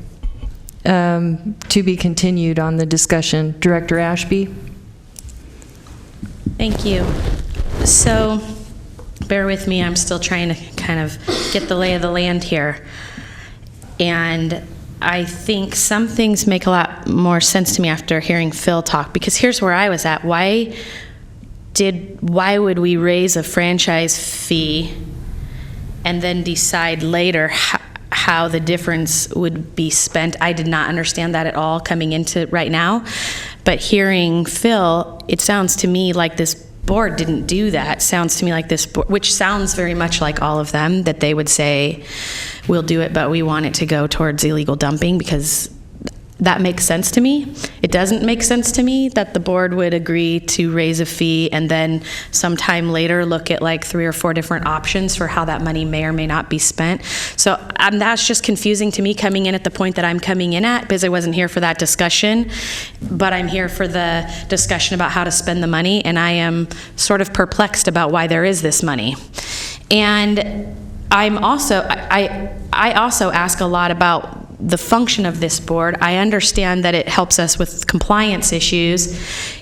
To be continued on the discussion. Director Ashby? Thank you. So, bear with me, I'm still trying to kind of get the lay of the land here. And I think some things make a lot more sense to me after hearing Phil talk, because here's where I was at. Why would we raise a franchise fee and then decide later how the difference would be spent? I did not understand that at all coming into right now. But hearing Phil, it sounds to me like this board didn't do that. Sounds to me like this board, which sounds very much like all of them, that they would say, we'll do it, but we want it to go towards illegal dumping, because that makes sense to me. It doesn't make sense to me that the board would agree to raise a fee and then sometime later look at like 3 or 4 different options for how that money may or may not be spent. So that's just confusing to me coming in at the point that I'm coming in at, because I wasn't here for that discussion, but I'm here for the discussion about how to spend the money, and I am sort of perplexed about why there is this money. And I also ask a lot about the function of this board. I understand that it helps us with compliance issues.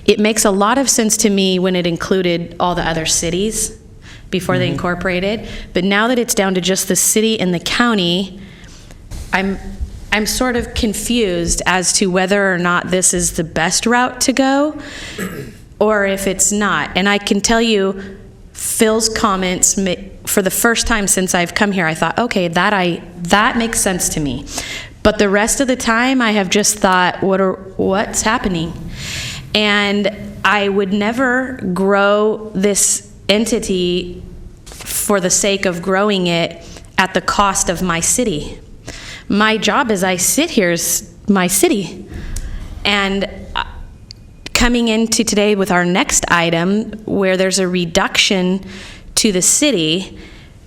It makes a lot of sense to me when it included all the other cities, before they incorporated. But now that it's down to just the city and the county, I'm sort of confused as to whether or not this is the best route to go or if it's not. And I can tell you, Phil's comments, for the first time since I've come here, I thought, okay, that makes sense to me. But the rest of the time, I have just thought, what's happening? And I would never grow this entity for the sake of growing it at the cost of my city. My job as I sit here is my city. And coming into today with our next item, where there's a reduction to the city,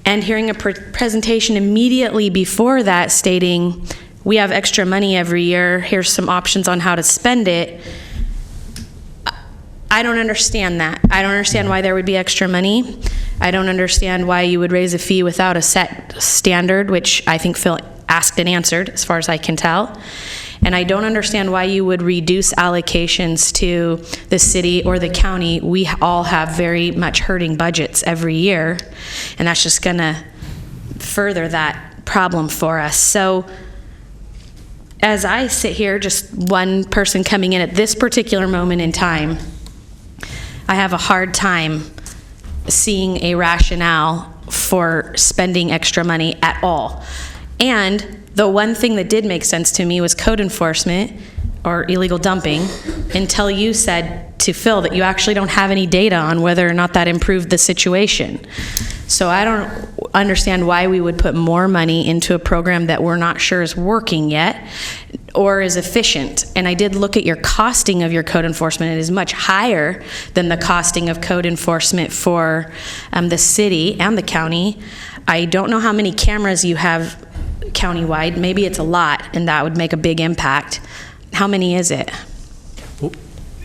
and hearing a presentation immediately before that stating, we have extra money every year, here's some options on how to spend it. I don't understand that. I don't understand why there would be extra money. I don't understand why you would raise a fee without a set standard, which I think Phil asked and answered, as far as I can tell. And I don't understand why you would reduce allocations to the city or the county. We all have very much hurting budgets every year, and that's just gonna further that problem for us. So as I sit here, just one person coming in at this particular moment in time, I have a hard time seeing a rationale for spending extra money at all. And the one thing that did make sense to me was code enforcement or illegal dumping, until you said to Phil that you actually don't have any data on whether or not that improved the situation. So I don't understand why we would put more money into a program that we're not sure is working yet or is efficient. And I did look at your costing of your code enforcement. It is much higher than the costing of code enforcement for the city and the county. I don't know how many cameras you have countywide. Maybe it's a lot, and that would make a big impact. How many is it? Well,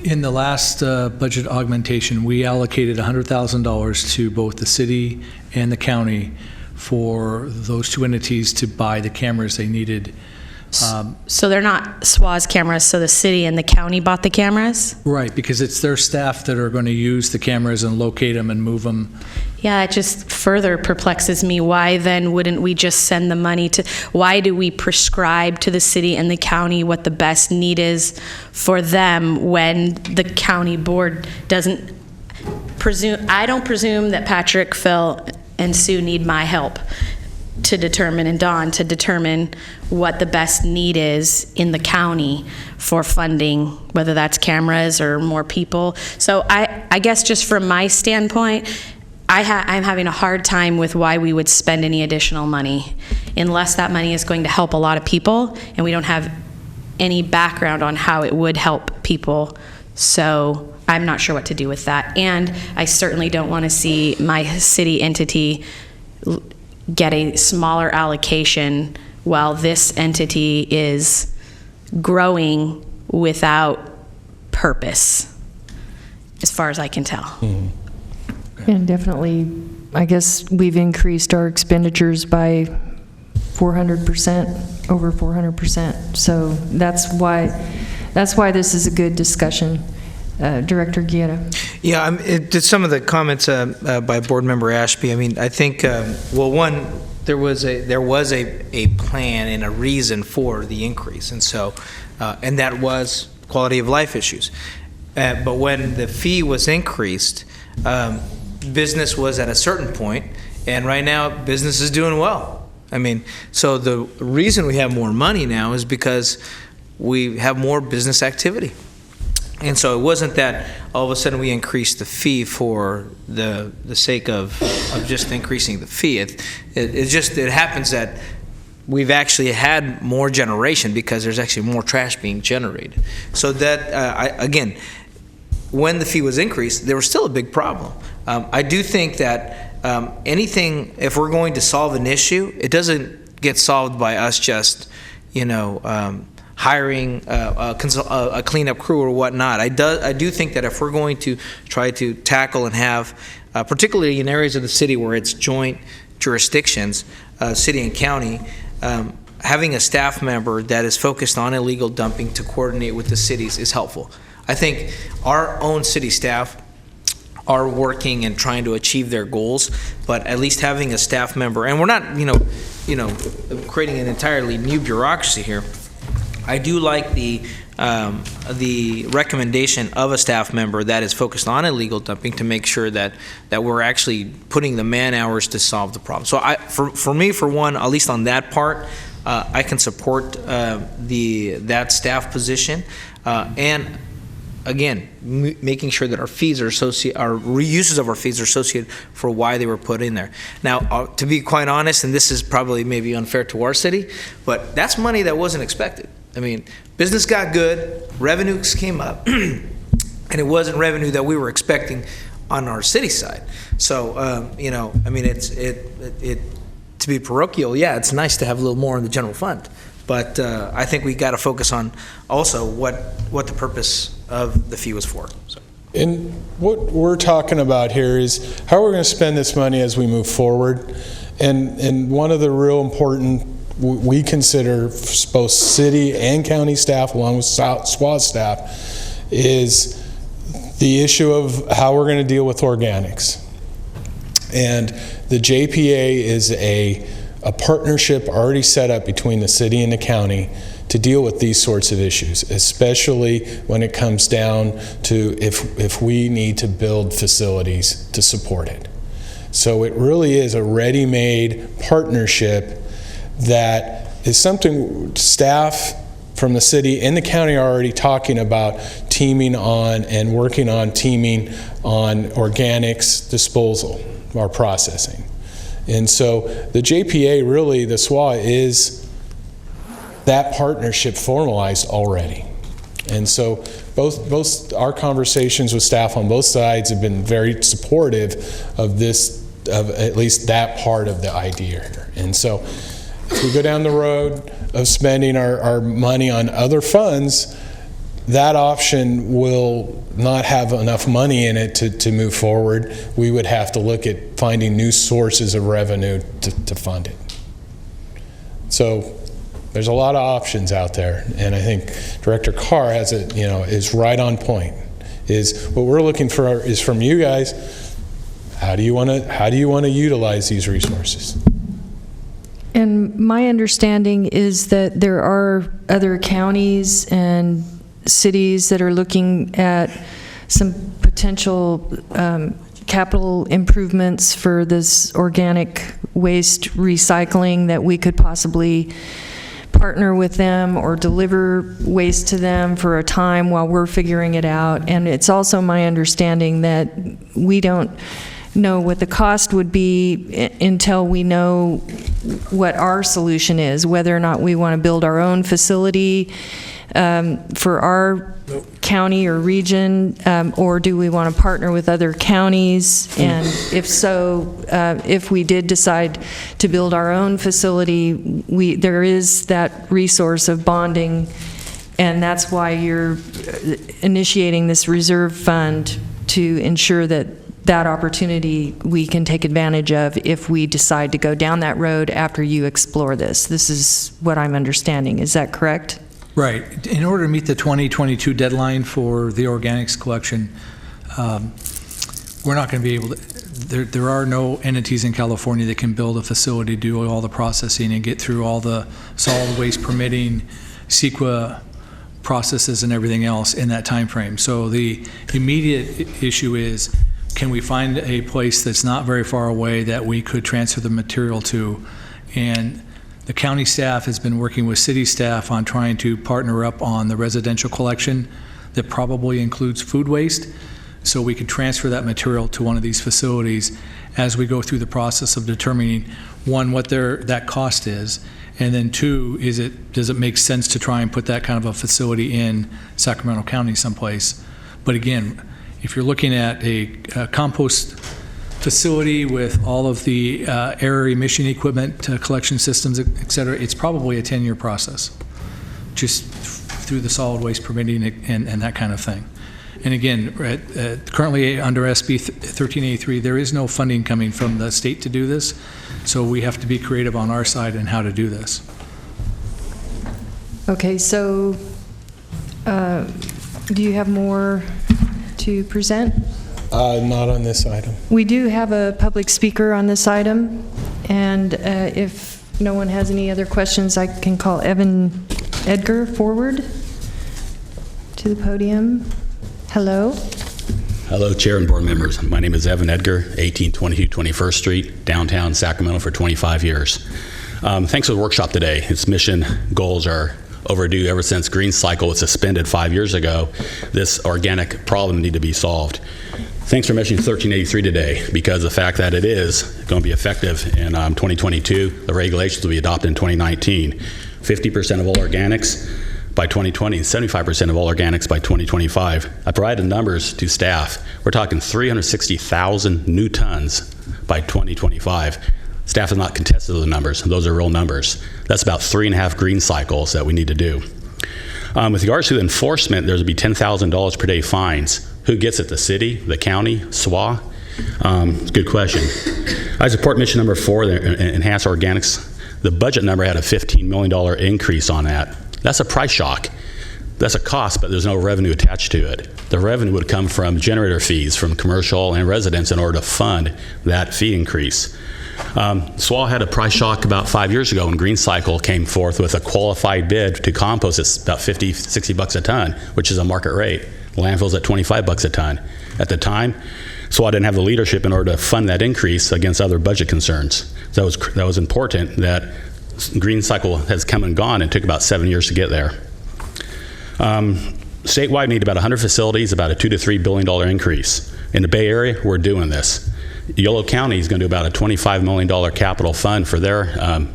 in the last budget augmentation, we allocated $100,000 to both the city and the county for those two entities to buy the cameras they needed. So they're not SWAS cameras, so the city and the county bought the cameras? Right, because it's their staff that are going to use the cameras and locate them and move them. Yeah, it just further perplexes me. Why then wouldn't we just send the money to, why do we prescribe to the city and the county what the best need is for them when the county board doesn't presume, I don't presume that Patrick, Phil, and Sue need my help to determine, and Dawn, to determine what the best need is in the county for funding, whether that's cameras or more people. So I guess just from my standpoint, I'm having a hard time with why we would spend any additional money unless that money is going to help a lot of people and we don't have any background on how it would help people. So I'm not sure what to do with that. And I certainly don't want to see my city entity get a smaller allocation while this entity is growing without purpose, as far as I can tell. Mm-hmm. And definitely, I guess we've increased our expenditures by 400%, over 400%. So that's why this is a good discussion. Director Guerra. Yeah, did some of the comments by Board Member Ashby. I mean, I think, well, one, there was a plan and a reason for the increase, and so, and that was quality of life issues. But when the fee was increased, business was at a certain point, and right now business is doing well. I mean, so the reason we have more money now is because we have more business activity. And so it wasn't that all of a sudden we increased the fee for the sake of just increasing the fee. It happens that we've actually had more generation because there's actually more trash being generated. So that, again, when the fee was increased, there was still a big problem. I do think that anything, if we're going to solve an issue, it doesn't get solved by us just, hiring a cleanup crew or whatnot. I do think that if we're going to try to tackle and have, particularly in areas of the city where it's joint jurisdictions, city and county, having a staff member that is focused on illegal dumping to coordinate with the cities is helpful. I think our own city staff are working and trying to achieve their goals, but at least having a staff member, and we're not, creating an entirely new bureaucracy here. I do like the recommendation of a staff member that is focused on illegal dumping to make sure that we're actually putting the man hours to solve the problem. So for me, for one, at least on that part, I can support that staff position, and again, making sure that our fees are our reuses of our fees are associated for why they were put in there. Now, to be quite honest, and this is probably maybe unfair to our city, but that's money that wasn't expected. I mean, business got good, revenues came up, and it wasn't revenue that we were expecting on our city side. So, I mean, to be parochial, yeah, it's nice to have a little more in the general fund, but I think we got to focus on also what the purpose of the fee was for. So. And what we're talking about here is how we're going to spend this money as we move forward. And one of the real important, we consider both city and county staff, along with SWA staff, is the issue of how we're going to deal with organics. And the JPA is a partnership already set up between the city and the county to deal with these sorts of issues, especially when it comes down to if we need to build facilities to support it. So it really is a ready-made partnership that is something staff from the city and the county are already talking about teaming on and working on teaming on organics disposal or processing. And so the JPA, really, the SWA, is that partnership formalized already. And so both our conversations with staff on both sides have been very supportive of this, of at least that part of the idea here. And so if we go down the road of spending our money on other funds, that option will not have enough money in it to move forward. We would have to look at finding new sources of revenue to fund it. So there's a lot of options out there, and I think Director Carr has it, is right on point. Is what we're looking for is from you guys. How do you want to utilize these resources? And my understanding is that there are other counties and cities that are looking at some potential capital improvements for this organic waste recycling that we could possibly partner with them or deliver waste to them for a time while we're figuring it out. And it's also my understanding that we don't know what the cost would be until we know what our solution is, whether or not we want to build our own facility for our county or region, or do we want to partner with other counties? And if so, if we did decide to build our own facility, there is that resource of bonding, and that's why you're initiating this reserve fund to ensure that that opportunity we can take advantage of if we decide to go down that road after you explore this. This is what I'm understanding. Is that correct? Right. In order to meet the 2022 deadline for the organics collection, we're not going to be able to, there are no entities in California that can build a facility, do all the processing, and get through all the solid waste permitting, CEQA processes and everything else in that time frame. So the immediate issue is, can we find a place that's not very far away that we could transfer the material to? And the county staff has been working with city staff on trying to partner up on the residential collection that probably includes food waste, so we could transfer that material to one of these facilities as we go through the process of determining, one, what that cost is, and then two, does it make sense to try and put that kind of a facility in Sacramento County someplace? But again, if you're looking at a compost facility with all of the air emission equipment, collection systems, et cetera, it's probably a 10-year process, just through the solid waste permitting and that kind of thing. And again, currently under SB 1383, there is no funding coming from the state to do this, so we have to be creative on our side in how to do this. Okay, so do you have more to present? Not on this item. We do have a public speaker on this item, and if no one has any other questions, I can call Evan Edgar forward to the podium. Hello. Hello, Chair and board members. My name is Evan Edgar, 1822 21st Street, downtown Sacramento for 25 years. Thanks for the workshop today. Its mission goals are overdue ever since Green Cycle was suspended 5 years ago. This organic problem needed to be solved. Thanks for mentioning 1383 today, because the fact that it is going to be effective in 2022, the regulations will be adopted in 2019. 50% of all organics by 2020 and 75% of all organics by 2025. I provided numbers to staff. We're talking 360,000 new tons by 2025. Staff has not contested the numbers. Those are real numbers. That's about 3.5 green cycles that we need to do. With regards to enforcement, there's going to be $10,000 per day fines. Who gets it? The city, the county, SWA? Good question. I support mission number 4, the enhanced organics. The budget number had a $15 million increase on that. That's a price shock. That's a cost, but there's no revenue attached to it. The revenue would come from generator fees from commercial and residents in order to fund that fee increase. SWA had a price shock about 5 years ago when Green Cycle came forth with a qualified bid to compost. It's about $50-$60 a ton, which is a market rate. Landfill's at $25 a ton. At the time, SWA didn't have the leadership in order to fund that increase against other budget concerns. So that was important that Green Cycle has come and gone and took about 7 years to get there. Statewide, we need about 100 facilities, about a $2 to $3 billion increase. In the Bay Area, we're doing this. Yolo County is going to do about a $25 million capital fund for their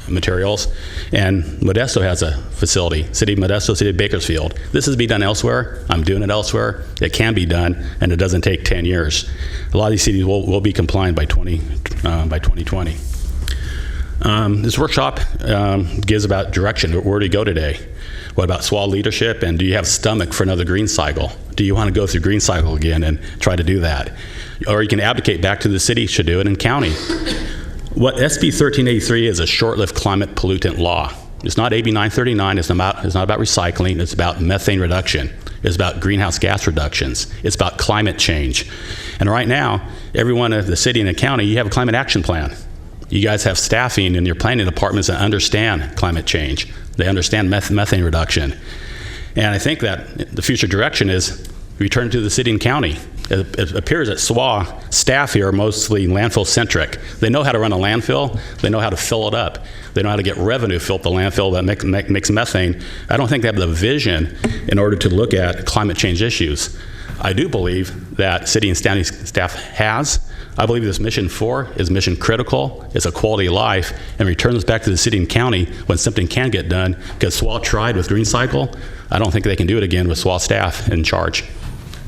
materials, and Modesto has a facility, City of Modesto, City of Bakersfield. This is to be done elsewhere. I'm doing it elsewhere. It can be done, and it doesn't take 10 years. A lot of these cities will be compliant by 2020. This workshop gives about direction. Where do you go today? What about SWA leadership, and do you have stomach for another Green Cycle? Do you want to go through Green Cycle again and try to do that? Or you can advocate back to the city should do it in county. What SB 1383 is a short-lived climate pollutant law. It's not AB 939. It's not about recycling. It's about methane reduction. It's about greenhouse gas reductions. It's about climate change. And right now, everyone in the city and the county, you have a climate action plan. You guys have staffing in your planning departments that understand climate change. They understand methane reduction. And I think that the future direction is return to the city and county. It appears that SWA staff here are mostly landfill-centric. They know how to run a landfill. They know how to fill it up. They know how to get revenue filled the landfill that makes methane. I don't think they have the vision in order to look at climate change issues. I do believe that city and county staff has. I believe this mission 4 is mission critical. It's a quality of life, and returns back to the city and county when something can get done, because SWA tried with Green Cycle. I don't think they can do it again with SWA staff in charge.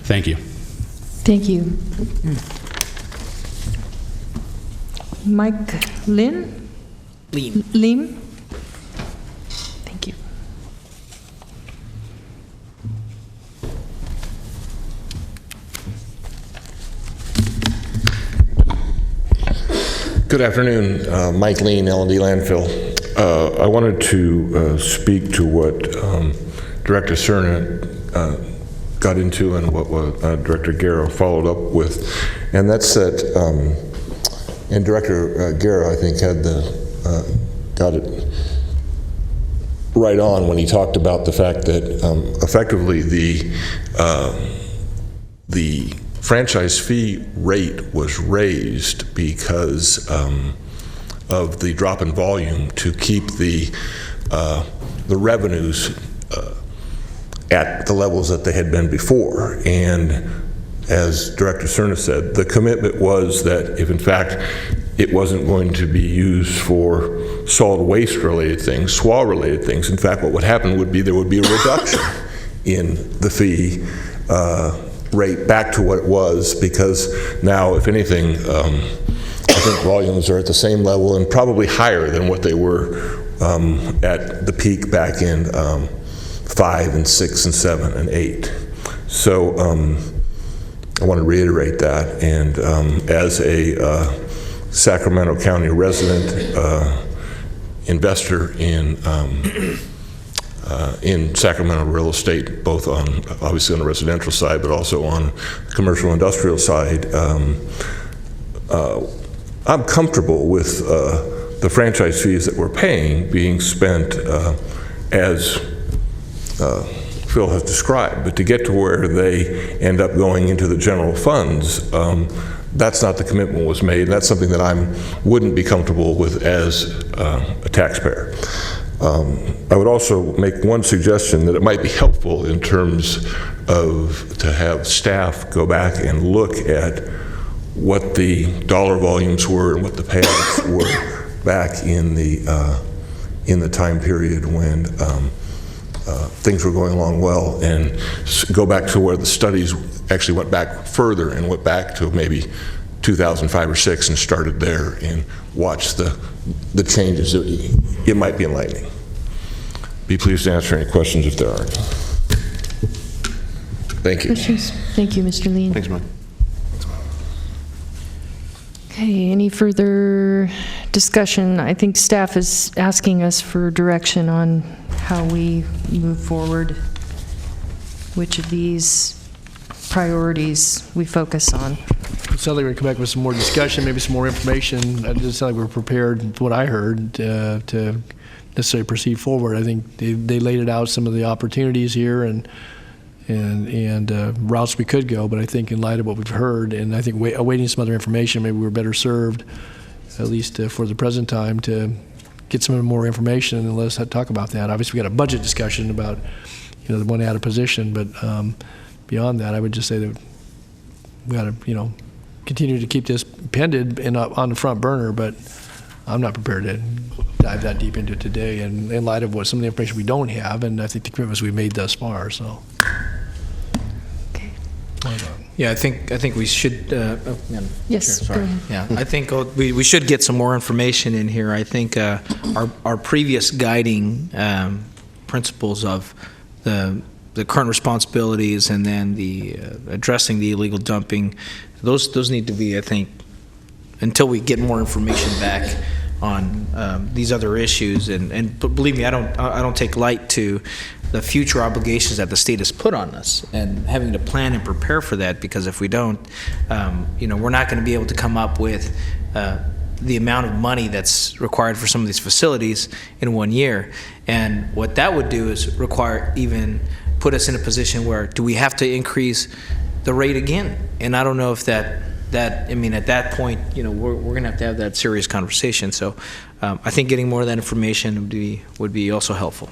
Thank you. Thank you. Mike Lin? Lim? Thank you. Good afternoon, Mike Lean, L&D Landfill. I wanted to speak to what Director Cerna got into and what Director Guerra followed up with, and that's that, and Director Guerra, I think, had got it right on when he talked about the fact that effectively the franchise fee rate was raised because of the drop in volume to keep the revenues at the levels that they had been before. And as Director Cerna said, the commitment was that if in fact it wasn't going to be used for solid waste related things, SWA related things, in fact what would happen would be there would be a reduction in the fee rate back to what it was, because now, if anything, I think volumes are at the same level and probably higher than what they were at the peak back in 5 and 6 and 7 and 8. So I want to reiterate that, and as a Sacramento County resident, investor in in Sacramento real estate, both on, obviously on the residential side, but also on the commercial industrial side. I'm comfortable with the franchise fees that we're paying being spent as Phil has described, but to get to where they end up going into the general funds, that's not the commitment was made. That's something that I wouldn't be comfortable with as a taxpayer. I would also make one suggestion that it might be helpful in terms of to have staff go back and look at what the dollar volumes were and what the payouts were back in the time period when things were going along well, and go back to where the studies actually went back further and went back to maybe 2005 or 6 and started there and watch the changes. It might be enlightening. Be pleased to answer any questions if there are. Thank you. Questions? Thank you, Mr. Lean. Thanks, Mike. Okay, any further discussion? I think staff is asking us for direction on how we move forward, which of these priorities we focus on. It sounds like we're going to come back with some more discussion, maybe some more information. It doesn't sound like we're prepared, what I heard, to necessarily proceed forward. I think they laid it out, some of the opportunities here and routes we could go, but I think in light of what we've heard, and I think awaiting some other information, maybe we're better served, at least for the present time, to get some more information and let us talk about that. Obviously, we got a budget discussion about, the one out of position, but beyond that, I would just say that we got to, continue to keep this pended and on the front burner, but I'm not prepared to dive that deep into it today, and in light of what some of the information we don't have, and I think the commitments we've made thus far. So, okay. Yeah, I think we should. Yes. Chair, sorry. Go ahead. Yeah, I think we should get some more information in here. I think our previous guiding principles of the current responsibilities and then the addressing the illegal dumping, those need to be, I think, until we get more information back on these other issues. And believe me, I don't take light to the future obligations that the state has put on us and having to plan and prepare for that, because if we don't, we're not going to be able to come up with the amount of money that's required for some of these facilities in 1 year. And what that would do is put us in a position where, do we have to increase the rate again? And I don't know if at that point, we're going to have that serious conversation. So I think getting more of that information would be also helpful.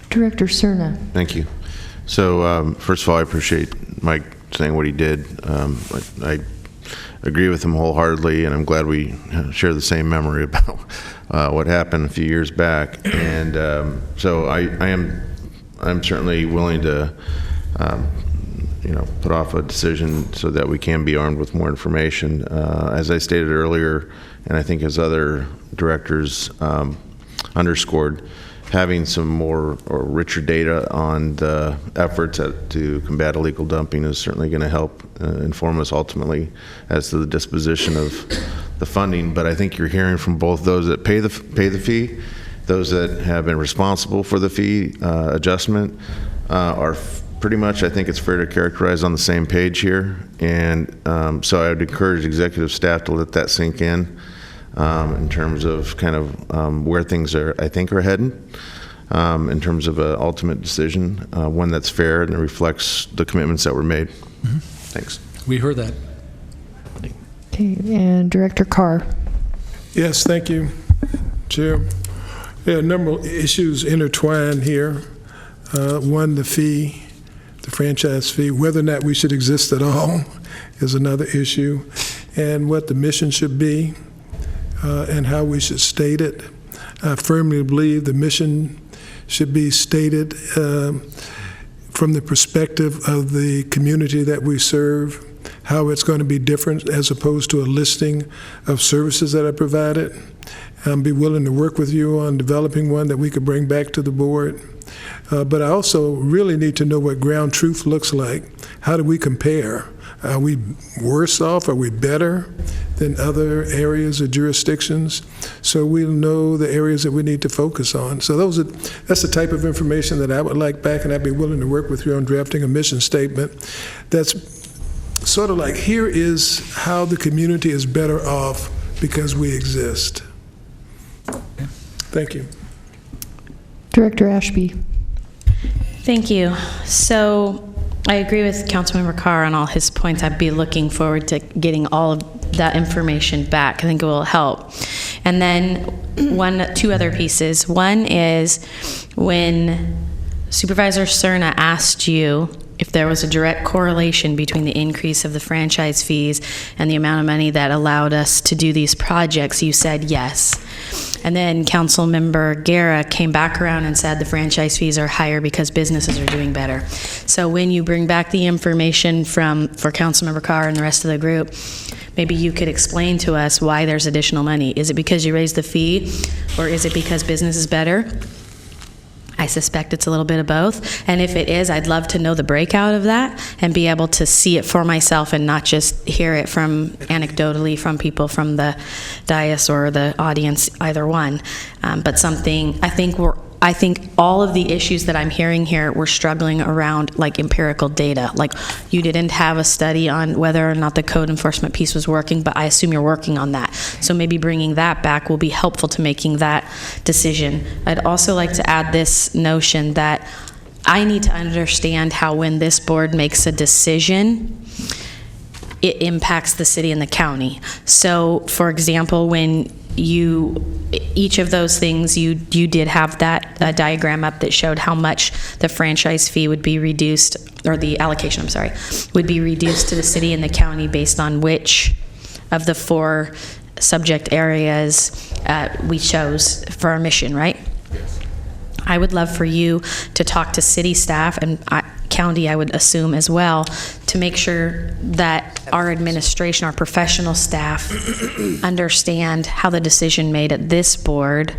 Director Cerna. Thank you. So first of all, I appreciate Mike saying what he did. I agree with him wholeheartedly, and I'm glad we share the same memory about what happened a few years back. And so I'm certainly willing to put off a decision so that we can be armed with more information. As I stated earlier, and I think as other directors underscored, having some more or richer data on the efforts to combat illegal dumping is certainly going to help inform us ultimately as to the disposition of the funding. But I think you're hearing from both those that pay the fee, those that have been responsible for the fee adjustment are pretty much, I think it's fair to characterize, on the same page here. And so I would encourage executive staff to let that sink in terms of kind of where things are heading in terms of an ultimate decision, one that's fair and reflects the commitments that were made. Mm-hmm. Thanks. We heard that. Okay, and Director Carr. Yes, thank you, Chair. There are a number of issues intertwined here. One, the fee, the franchise fee, whether or not we should exist at all is another issue, and what the mission should be and how we should state it. I firmly believe the mission should be stated from the perspective of the community that we serve, how it's going to be different as opposed to a listing of services that are provided. Be willing to work with you on developing one that we could bring back to the board. But I also really need to know what ground truth looks like. How do we compare? Are we worse off? Are we better than other areas or jurisdictions, so we'll know the areas that we need to focus on. So that's the type of information that I would like back, and I'd be willing to work with you on drafting a mission statement that's sort of like, here is how the community is better off because we exist. Thank you. Director Ashby. Thank you. So I agree with Councilmember Carr on all his points. I'd be looking forward to getting all of that information back. I think it will help. And then two other pieces. One is when Supervisor Cerna asked you if there was a direct correlation between the increase of the franchise fees and the amount of money that allowed us to do these projects, you said yes. And then Councilmember Guerra came back around and said the franchise fees are higher because businesses are doing better. So when you bring back the information for Councilmember Carr and the rest of the group, maybe you could explain to us why there's additional money. Is it because you raised the fee, or is it because business is better? I suspect it's a little bit of both. And if it is, I'd love to know the breakout of that and be able to see it for myself and not just hear it from anecdotally from people from the dais or the audience, either one. But something, I think all of the issues that I'm hearing here, we're struggling around like empirical data. Like, you didn't have a study on whether or not the code enforcement piece was working, but I assume you're working on that. So maybe bringing that back will be helpful to making that decision. I'd also like to add this notion that I need to understand how when this board makes a decision, it impacts the city and the county. So, for example, when each of those things, you did have that diagram up that showed how much the franchise fee would be reduced, or the allocation, I'm sorry, would be reduced to the city and the county based on which of the 4 subject areas we chose for our mission, right? Yes. I would love for you to talk to city staff and county, I would assume as well, to make sure that our administration, our professional staff understand how the decision made at this board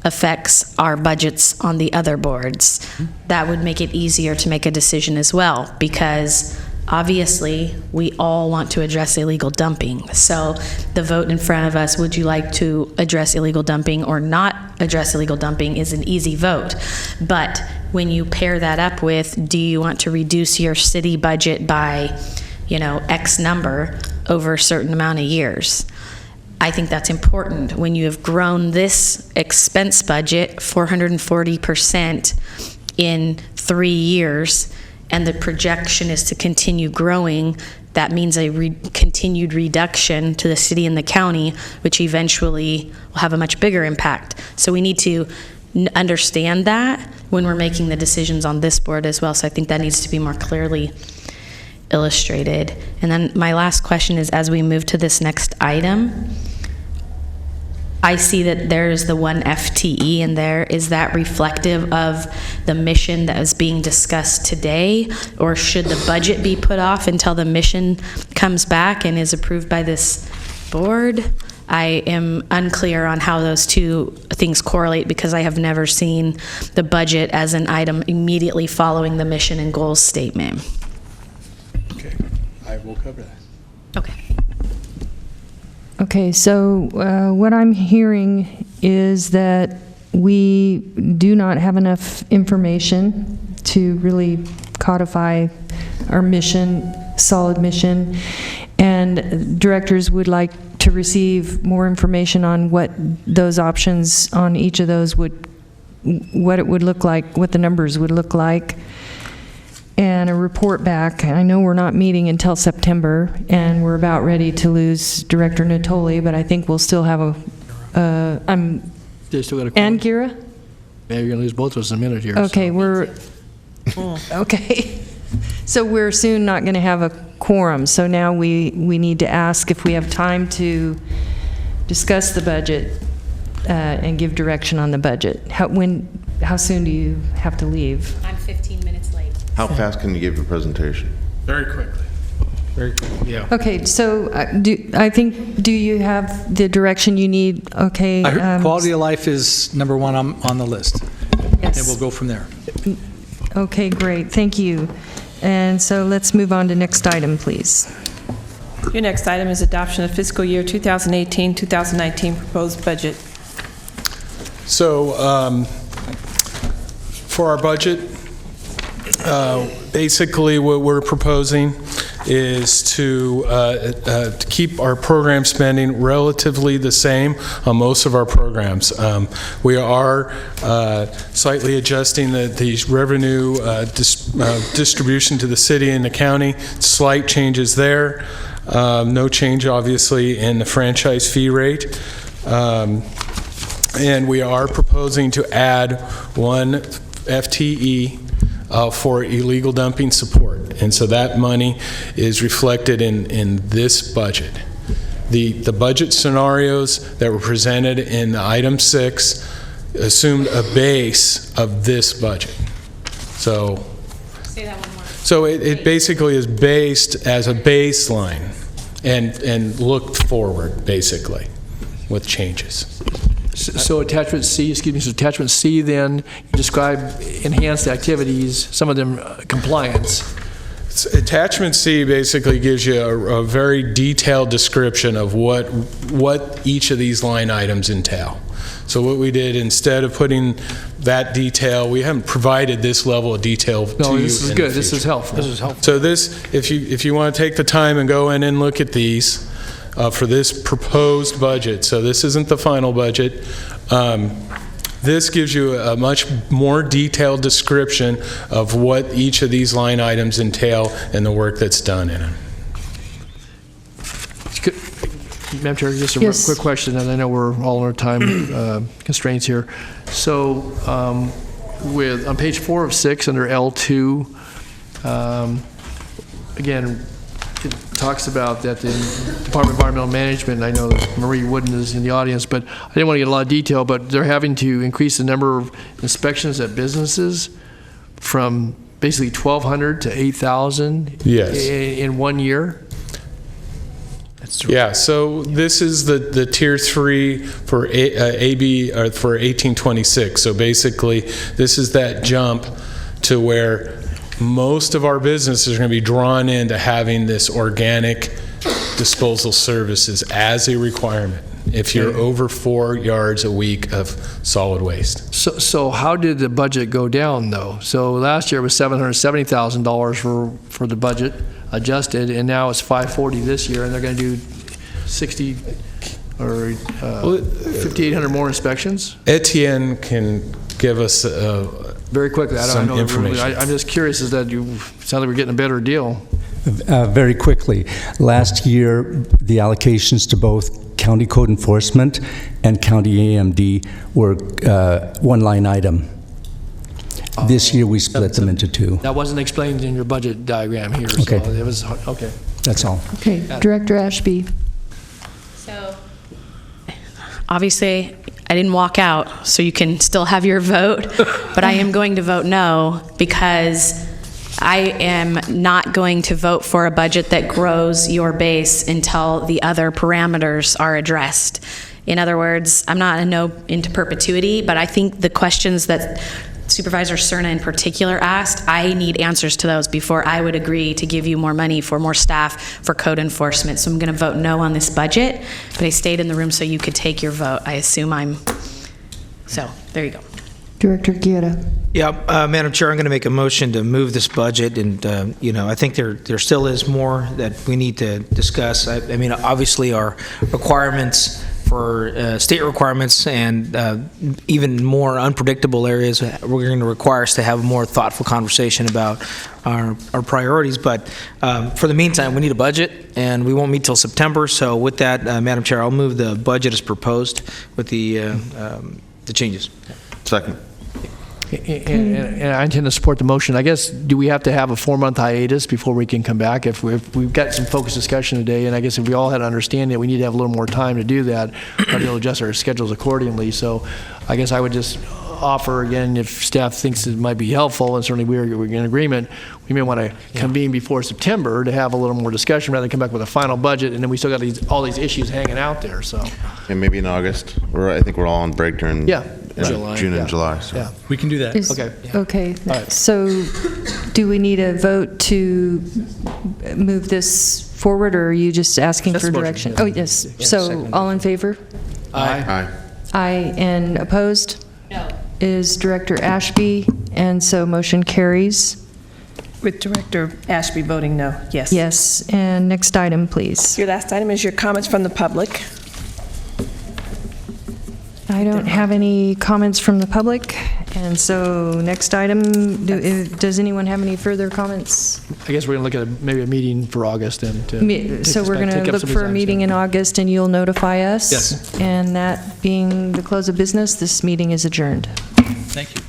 affects our budgets on the other boards. That would make it easier to make a decision as well, because obviously we all want to address illegal dumping. So the vote in front of us, would you like to address illegal dumping or not address illegal dumping, is an easy vote. But when you pair that up with, do you want to reduce your city budget by, X number over a certain amount of years? I think that's important. When you have grown this expense budget 440% in 3 years, and the projection is to continue growing, that means a continued reduction to the city and the county, which eventually will have a much bigger impact. So we need to understand that when we're making the decisions on this board as well. So I think that needs to be more clearly illustrated. And then my last question is, as we move to this next item, I see that there's the 1 FTE in there. Is that reflective of the mission that is being discussed today? Or should the budget be put off until the mission comes back and is approved by this board? I am unclear on how those two things correlate, because I have never seen the budget as an item immediately following the mission and goals statement. Okay, I will cover that. Okay. Okay, so what I'm hearing is that we do not have enough information to really codify our mission, solid mission, and directors would like to receive more information on what those options on each of those what it would look like, what the numbers would look like, and a report back. I know we're not meeting until September, and we're about ready to lose Director Natoli, but I think we'll still have They still got a and Gira? Yeah, you're going to lose both of us in a minute here. Okay, okay. So we're soon not going to have a quorum, so now we need to ask if we have time to discuss the budget and give direction on the budget. How soon do you have to leave? I'm 15 minutes late. How fast can you give a presentation? Very quickly. Very quick, yeah. Okay, so do you have the direction you need? Okay. Quality of life is number 1 on the list. Yes. And we'll go from there. Okay, great, thank you. And so let's move on to next item, please. Your next item is adoption of fiscal year 2018-2019 proposed budget. So for our budget, basically what we're proposing is to keep our program spending relatively the same on most of our programs. We are slightly adjusting the revenue distribution to the city and the county. Slight changes there. No change, obviously, in the franchise fee rate. And we are proposing to add one FTE for illegal dumping support. And so that money is reflected in this budget. The budget scenarios that were presented in item 6 assumed a base of this budget. So, Say that one more. so it basically is based as a baseline and looked forward, basically, with changes. So attachment C, so attachment C then, you describe enhanced activities, some of them compliance. Attachment C basically gives you a very detailed description of what each of these line items entail. So what we did, instead of putting that detail, we haven't provided this level of detail to you. No, this is good. This is helpful. This is helpful. So this, if you want to take the time and go in and look at these for this proposed budget, so this isn't the final budget, this gives you a much more detailed description of what each of these line items entail and the work that's done in them. Madam Chair, just a quick question, and I know we're all on our time constraints here. So on page 4 of 6 under L2, again, it talks about that the Department of Environmental Management, I know Marie Wooden is in the audience, but I didn't want to get a lot of detail, but they're having to increase the number of inspections at businesses from basically 1,200 to 8,000 in 1 year? Yeah, so this is the tier 3 for AB or for 1826. So basically, this is that jump to where most of our businesses are going to be drawn into having this organic disposal services as a requirement if you're over 4 yards a week of solid waste. So how did the budget go down, though? So last year it was $770,000 for the budget adjusted, and now it's $540 this year, and they're going to do 60 or 5,800 more inspections? Etienne can give us very quickly. I don't know information. I'm just curious. Is that you sound like we're getting a better deal? Very quickly. Last year, the allocations to both county code enforcement and county AMD were one line item. This year, we split them into 2. That wasn't explained in your budget diagram here. Okay. So it was okay. That's all. Okay, Director Ashby. So, obviously, I didn't walk out, so you can still have your vote, but I am going to vote no because I am not going to vote for a budget that grows your base until the other parameters are addressed. In other words, I'm not a no into perpetuity, but I think the questions that Supervisor Cerna in particular asked, I need answers to those before I would agree to give you more money for more staff for code enforcement. So I'm going to vote no on this budget, but I stayed in the room so you could take your vote. I assume so there you go. Director Guerra. Yeah, Madam Chair, I'm going to make a motion to move this budget, and I think there still is more that we need to discuss. I mean, obviously our requirements for state requirements and even more unpredictable areas, we're going to require us to have a more thoughtful conversation about our priorities. But for the meantime, we need a budget, and we won't meet till September. So with that, Madam Chair, I'll move the budget as proposed with the changes. Second. And I intend to support the motion. I guess, do we have to have a 4-month hiatus before we can come back? If we've got some focused discussion today, and I guess if we all had understanding that we need to have a little more time to do that, we'll be able to adjust our schedules accordingly. So I guess I would just offer, again, if staff thinks it might be helpful, and certainly we're in agreement, we may want to convene before September to have a little more discussion rather than come back with a final budget, and then we still got all these issues hanging out there. So. And maybe in August. I think we're all on break during. Yeah. June and July. So. Yeah, we can do that. Okay. So do we need a vote to move this forward, or are you just asking That's for the motion, direction? yeah. Oh, yes. So all in favor? Aye. Aye, and opposed? No. Is Director Ashby, and so motion carries. With Director Ashby voting no, yes. Yes, and next item, please. Your last item is your comments from the public. I don't have any comments from the public, and so next item, does anyone have any further comments? I guess we're going to look at maybe a meeting for August and So we're going to look for a meeting in August, and you'll notify us? Yes. And that being the close of business, this meeting is adjourned. Thank you.